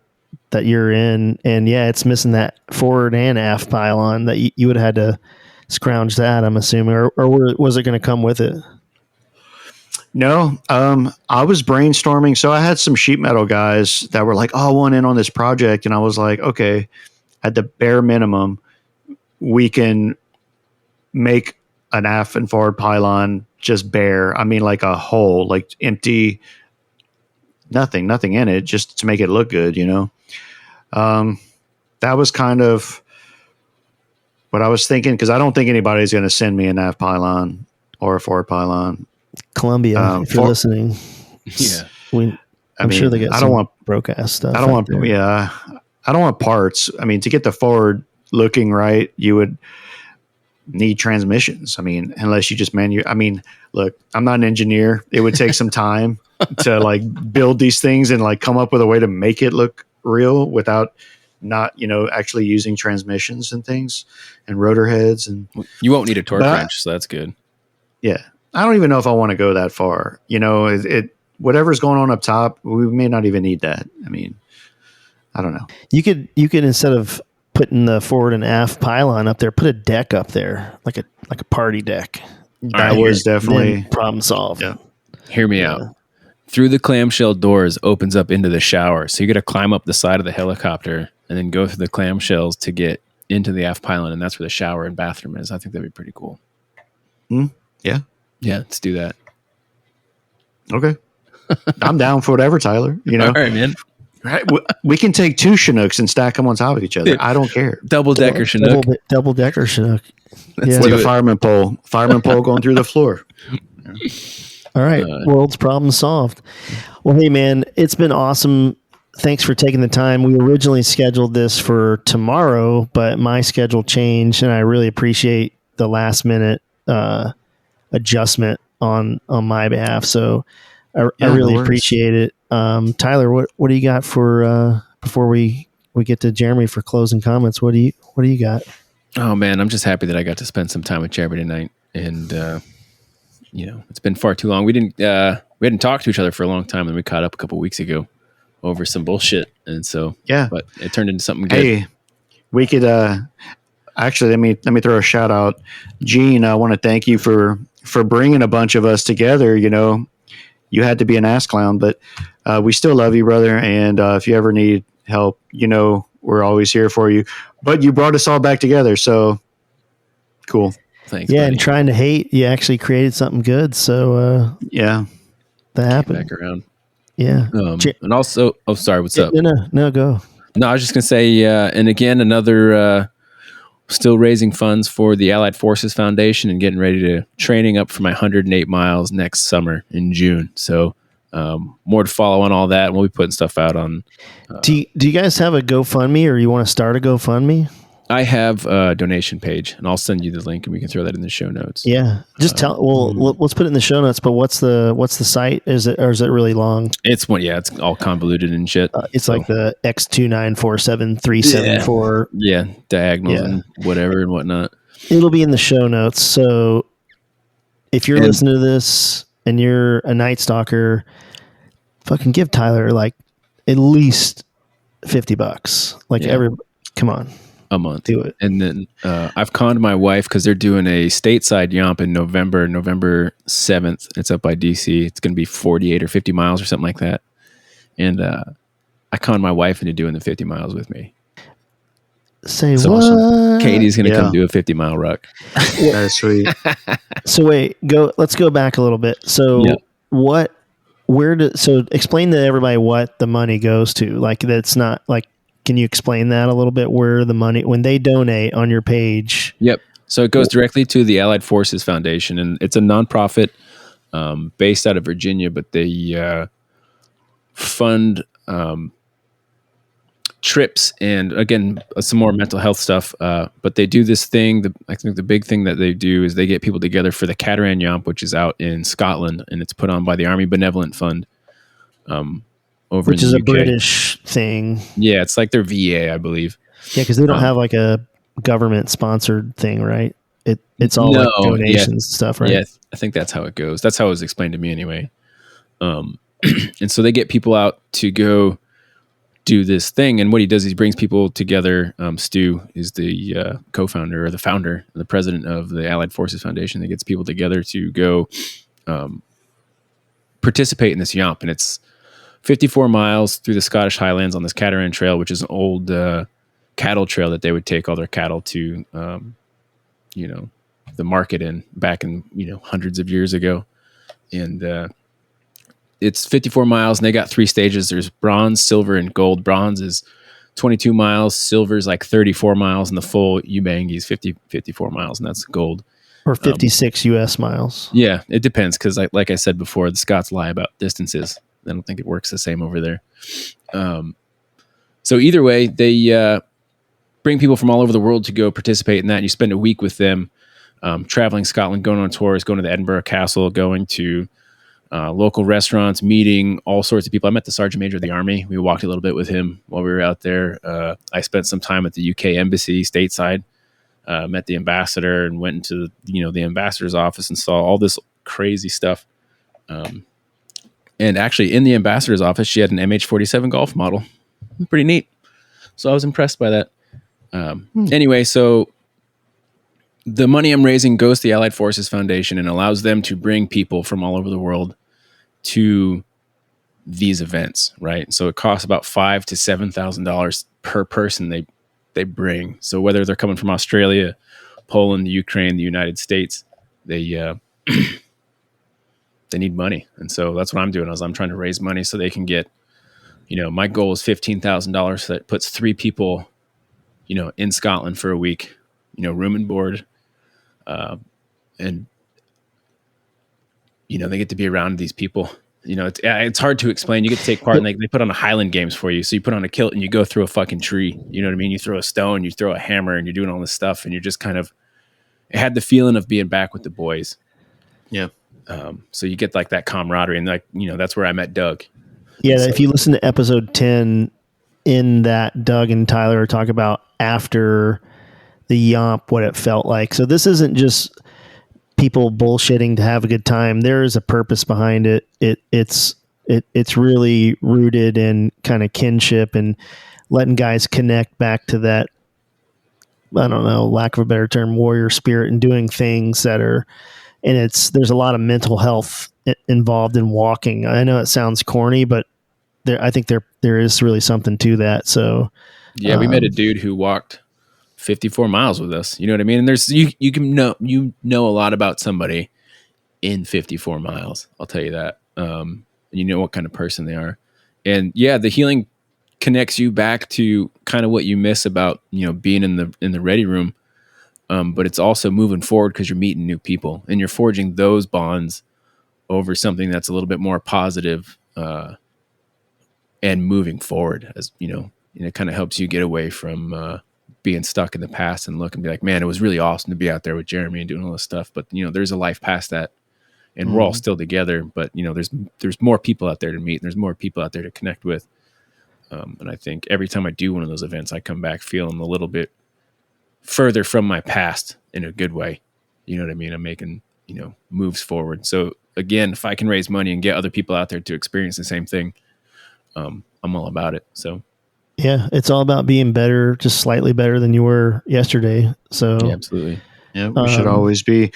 [SPEAKER 3] you're in, and it's missing that forward and aft pylon that you would have had to scrounge that, I'm assuming, or was it going to come with it?
[SPEAKER 1] No, I was brainstorming. So I had some sheet metal guys that were like, I want in on this project. And I was like, okay, at the bare minimum, we can make an aft and forward pylon just bare. I mean, like a hole, like empty, nothing in it, just to make it look good, That was kind of what I was thinking, because I don't think anybody's going to send me an aft pylon or a forward pylon.
[SPEAKER 3] Columbia, if you're listening.
[SPEAKER 2] Yeah.
[SPEAKER 3] I'm sure they got some broke-ass stuff.
[SPEAKER 1] I don't want parts. I mean, to get the forward looking right, you would need transmissions. I mean, unless you just look, I'm not an engineer. It would take some time to build these things and come up with a way to make it look real without not, actually using transmissions and things and rotor heads. And
[SPEAKER 2] you won't need a torque wrench, so that's good.
[SPEAKER 1] Yeah. I don't even know if I want to go that far. Whatever's going on up top, we may not even need that. I mean, I don't know.
[SPEAKER 3] You could instead of putting the forward and aft pylon up there, put a deck up there, like a party deck.
[SPEAKER 1] That was definitely
[SPEAKER 3] problem solved.
[SPEAKER 1] Yeah.
[SPEAKER 2] Hear me out. Through the clamshell doors opens up into the shower. So you got to climb up the side of the helicopter and then go through the clamshells to get into the aft pylon. And that's where the shower and bathroom is. I think that'd be pretty cool.
[SPEAKER 1] Yeah.
[SPEAKER 2] Yeah. Let's do that.
[SPEAKER 1] Okay. I'm down for whatever, Tyler.
[SPEAKER 2] All right, man.
[SPEAKER 1] Right. We can take two Chinooks and stack them on top of each other. I don't care.
[SPEAKER 2] Double-decker Chinook.
[SPEAKER 3] Double-decker Chinook.
[SPEAKER 1] With a fireman pole. Fireman pole going through the floor.
[SPEAKER 3] All right. World's problem solved. Well, hey, man, it's been awesome. Thanks for taking the time. We originally scheduled this for tomorrow, but my schedule changed, and I really appreciate the last-minute adjustment on my behalf. So I really appreciate it. Tyler, what do you got for before we get to Jeremy for closing comments? What do you got?
[SPEAKER 2] Oh man, I'm just happy that I got to spend some time with Jeremy tonight, and it's been far too long. We hadn't talked to each other for a long time, and we caught up a couple weeks ago over some bullshit, and so but it turned into something good.
[SPEAKER 1] Hey, we could actually let me throw a shout out, Gene. I want to thank you for bringing a bunch of us together. You had to be an ass clown, but we still love you, brother. And if you ever need help, we're always here for you. But you brought us all back together, so cool.
[SPEAKER 2] Thanks,
[SPEAKER 3] Yeah,
[SPEAKER 2] buddy.
[SPEAKER 3] and trying to hate, you actually created something good. So
[SPEAKER 1] Yeah.
[SPEAKER 3] that happened.
[SPEAKER 2] Back around.
[SPEAKER 3] Yeah.
[SPEAKER 2] And also, sorry, what's up?
[SPEAKER 3] No, go.
[SPEAKER 2] No, I was just gonna say, and again, another still raising funds for the Allied Forces Foundation and getting ready to training up for my 108 miles next summer in June. So more to follow on all that. We'll be putting stuff out on.
[SPEAKER 3] Do you guys have a GoFundMe, or you want to start a GoFundMe?
[SPEAKER 2] I have a donation page, and I'll send you the link, and we can throw that in the show notes.
[SPEAKER 3] Yeah, just tell. Well, let's put it in the show notes. But what's the site? Is it really long?
[SPEAKER 2] It's it's all convoluted and shit.
[SPEAKER 3] It's like the X2947374.
[SPEAKER 2] Yeah, diagonals and whatever and whatnot.
[SPEAKER 3] It'll be in the show notes. So if you're listening to this and you're a Night Stalker, fucking give Tyler like at least $50. Like come on.
[SPEAKER 2] A month.
[SPEAKER 3] Do it.
[SPEAKER 2] And then I've conned my wife because they're doing a stateside yomp in November 7th. It's up by DC. It's going to be 48 or 50 miles or something like that. And I conned my wife into doing the 50 miles with me.
[SPEAKER 3] Say
[SPEAKER 2] so
[SPEAKER 3] what?
[SPEAKER 2] Awesome. Katie's going to come do a 50-mile ruck.
[SPEAKER 1] That's sweet.
[SPEAKER 3] So let's go back a little bit. So so explain to everybody what the money goes to. Like, that's not like, can you explain that a little bit, where the money, when they donate on your page?
[SPEAKER 2] Yep. So it goes directly to the Allied Forces Foundation, and it's a nonprofit based out of Virginia, but they fund trips and, again, some more mental health stuff. But they do this thing. I think the big thing that they do is they get people together for the Catamaran Yomp, which is out in Scotland, and it's put on by the Army Benevolent Fund. Which is a
[SPEAKER 3] British thing.
[SPEAKER 2] Yeah, it's like their VA, I believe.
[SPEAKER 3] Yeah, because they don't have like a government sponsored thing, right? It's all like donations and stuff, right?
[SPEAKER 2] Yeah, I think that's how it goes. That's how it was explained to me anyway. And so they get people out to go do this thing, and what he does is he brings people together. Stu is the co-founder or the founder, the president of the Allied Forces Foundation, that gets people together to go participate in this yomp, and it's 54 miles through the Scottish Highlands on this Catamaran Trail, which is an old cattle trail that they would take all their cattle to, the market in back in, hundreds of years ago. And it's 54 miles, and they got 3 stages. There's bronze, silver, and gold. Bronze is 22 miles. Silver is like 34 miles, and the full Ubangi is 54 miles, and that's gold.
[SPEAKER 3] Or 56 U.S. miles.
[SPEAKER 2] Yeah, it depends, because like I said before, the Scots lie about distances. I don't think it works the same over there. So either way, they bring people from all over the world to go participate in that. And you spend a week with them, traveling Scotland, going on tours, going to the Edinburgh Castle, going to local restaurants, meeting all sorts of people. I met the Sergeant Major of the Army. We walked a little bit with him while we were out there. I spent some time at the UK Embassy stateside, met the ambassador, and went into the ambassador's office and saw all this crazy stuff. And actually, in the ambassador's office, she had an MH-47 Golf model. Pretty neat. So I was impressed by that. Anyway, so the money I'm raising goes to the Allied Forces Foundation and allows them to bring people from all over the world to these events, right? So it costs about $5,000 to $7,000 per person they bring. So whether they're coming from Australia, Poland, the Ukraine, the United States, they need money. And so that's what I'm doing. I'm trying to raise money so they can get, my goal is $15,000. So that puts 3 people, in Scotland for a week, room and board. And, they get to be around these people. It's hard to explain. You get to take part, and they put on a Highland Games for you. So you put on a kilt and you go through a fucking tree. You know what I mean? You throw a stone, you throw a hammer, and you're doing all this stuff. And you're just kind of, it had the feeling of being back with the boys.
[SPEAKER 1] Yeah.
[SPEAKER 2] So you get like that camaraderie, and that's where I met Doug.
[SPEAKER 3] Yeah.
[SPEAKER 2] So,
[SPEAKER 3] if you listen to episode 10, in that, Doug and Tyler talk about after the yomp, what it felt like. So this isn't just people bullshitting to have a good time. There is a purpose behind it. It's really rooted in kind of kinship and letting guys connect back to that, I don't know, lack of a better term, warrior spirit, and doing things that are, and there's a lot of mental health involved in walking. I know it sounds corny, but I think there is really something to that. So
[SPEAKER 2] yeah, we met a dude who walked 54 miles with us. You know what I mean? And there's you can know a lot about somebody in 54 miles. I'll tell you that. And you know what kind of person they are. And yeah, the healing connects you back to kind of what you miss about, being in the ready room. But it's also moving forward because you're meeting new people and you're forging those bonds over something that's a little bit more positive, and moving forward, as and it kind of helps you get away from being stuck in the past and look and be like, man, it was really awesome to be out there with Jeremy and doing all this stuff. But there's a life past that, and we're all still together. But there's more people out there to meet, and there's more people out there to connect with. And I think every time I do one of those events, I come back feeling a little bit further from my past in a good way. You know what I mean? I'm making moves forward. So again, if I can raise money and get other people out there to experience the same thing, I'm all about it. So
[SPEAKER 3] yeah, it's all about being better, just slightly better than you were yesterday. So
[SPEAKER 2] yeah, absolutely.
[SPEAKER 1] Yeah, we should always be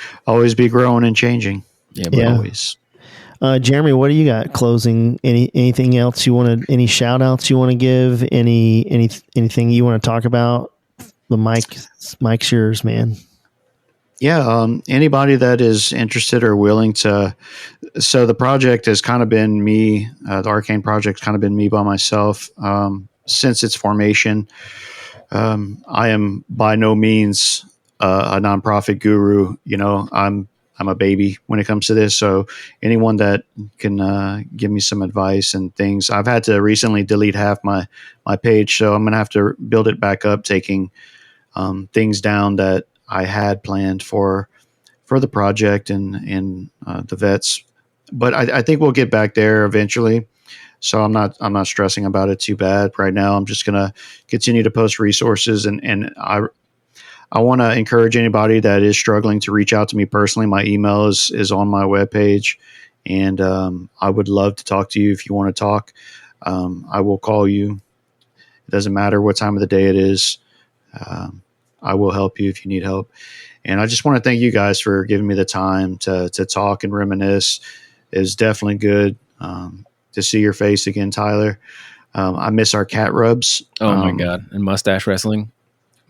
[SPEAKER 1] growing and changing.
[SPEAKER 2] Yeah, but
[SPEAKER 1] always.
[SPEAKER 3] Jeremy, what do you got closing? Anything else you want to? Any shout outs you want to give? Anything you want to talk about? The mic's yours, man.
[SPEAKER 1] Yeah, anybody that is interested or willing to. So the project has kind of been me. The Arcane project's kind of been me by myself since its formation. I am by no means a nonprofit guru. I'm a baby when it comes to this. So anyone that can give me some advice and things. I've had to recently delete half my page, so I'm gonna have to build it back up, taking things down that I had planned for the project and the vets. But I think we'll get back there eventually. So I'm not stressing about it too bad right now. I'm just gonna continue to post resources, and I want to encourage anybody that is struggling to reach out to me personally. My email is on my webpage, and I would love to talk to you if you want to talk. I will call you. It doesn't matter what time of the day it is. I will help you if you need help. And I just want to thank you guys for giving me the time to talk and reminisce. It was definitely good to see your face again, Tyler. I miss our cat rubs.
[SPEAKER 2] Oh my God. And mustache wrestling.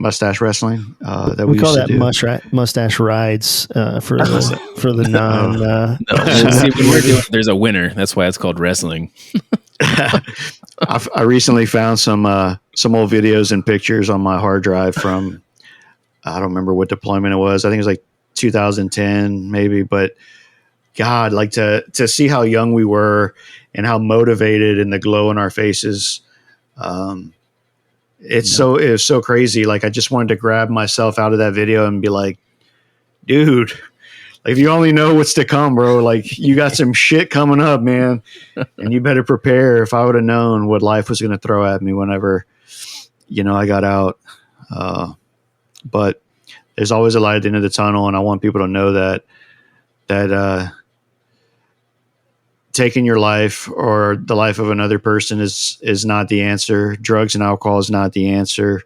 [SPEAKER 3] That we call that mustache rides for the non.
[SPEAKER 2] There's a winner. That's why it's called wrestling.
[SPEAKER 1] I recently found some old videos and pictures on my hard drive from, I don't remember what deployment it was. I think it was like 2010 maybe, but God, like to see how young we were and how motivated and the glow in our faces. It was so crazy. Like I just wanted to grab myself out of that video and be like, dude, like if you only know what's to come, bro, like you got some shit coming up, man. And you better prepare. If I would have known what life was going to throw at me whenever, I got out. But there's always a light at the end of the tunnel. And I want people to know that taking your life or the life of another person is not the answer. Drugs and alcohol is not the answer.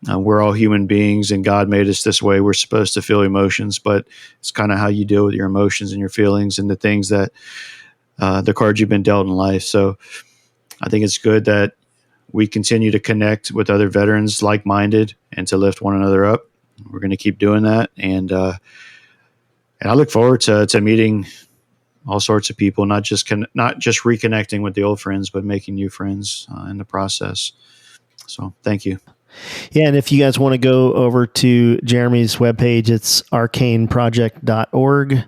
[SPEAKER 1] We're all human beings, and God made us this way. We're supposed to feel emotions, but it's kind of how you deal with your emotions and your feelings and the things that the cards you've been dealt in life. So I think it's good that we continue to connect with other veterans like-minded and to lift one another up. We're going to keep doing that. And I look forward to meeting all sorts of people, not just reconnecting with the old friends, but making new friends in the process. So thank you.
[SPEAKER 3] Yeah, and if you guys want to go over to Jeremy's webpage, it's arcaneproject.org.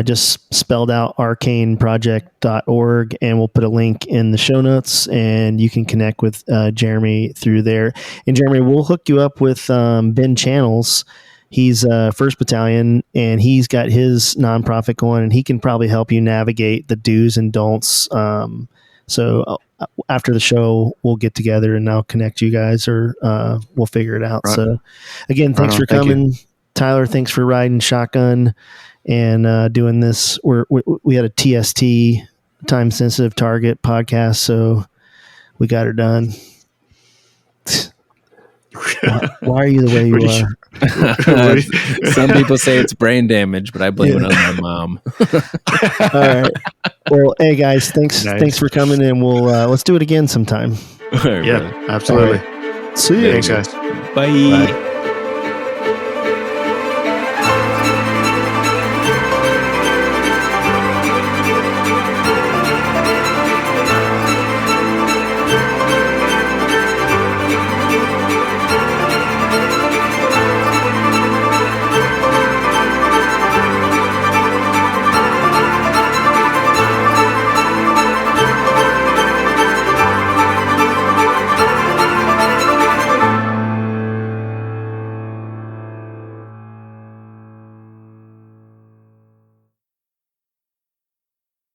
[SPEAKER 3] Just spelled out arcaneproject.org, and we'll put a link in the show notes, and you can connect with Jeremy through there. And Jeremy, we'll hook you up with Ben Channels. He's 1st Battalion, and he's got his nonprofit going, and he can probably help you navigate the do's and don'ts. So after the show, we'll get together and I'll connect you guys, or we'll figure it out. Right. So again, thanks for coming. Tyler, thanks for riding shotgun and doing this. We had a TST, time sensitive target podcast, so we got her done. Why are you the way you are?
[SPEAKER 2] Some people say it's brain damage, but I blame it on my mom.
[SPEAKER 3] All right. Well, hey guys, thanks for coming, and we'll let's do it again sometime.
[SPEAKER 1] Yeah, absolutely.
[SPEAKER 3] See you.
[SPEAKER 1] Thanks, guys.
[SPEAKER 2] Bye.
[SPEAKER 1] Bye.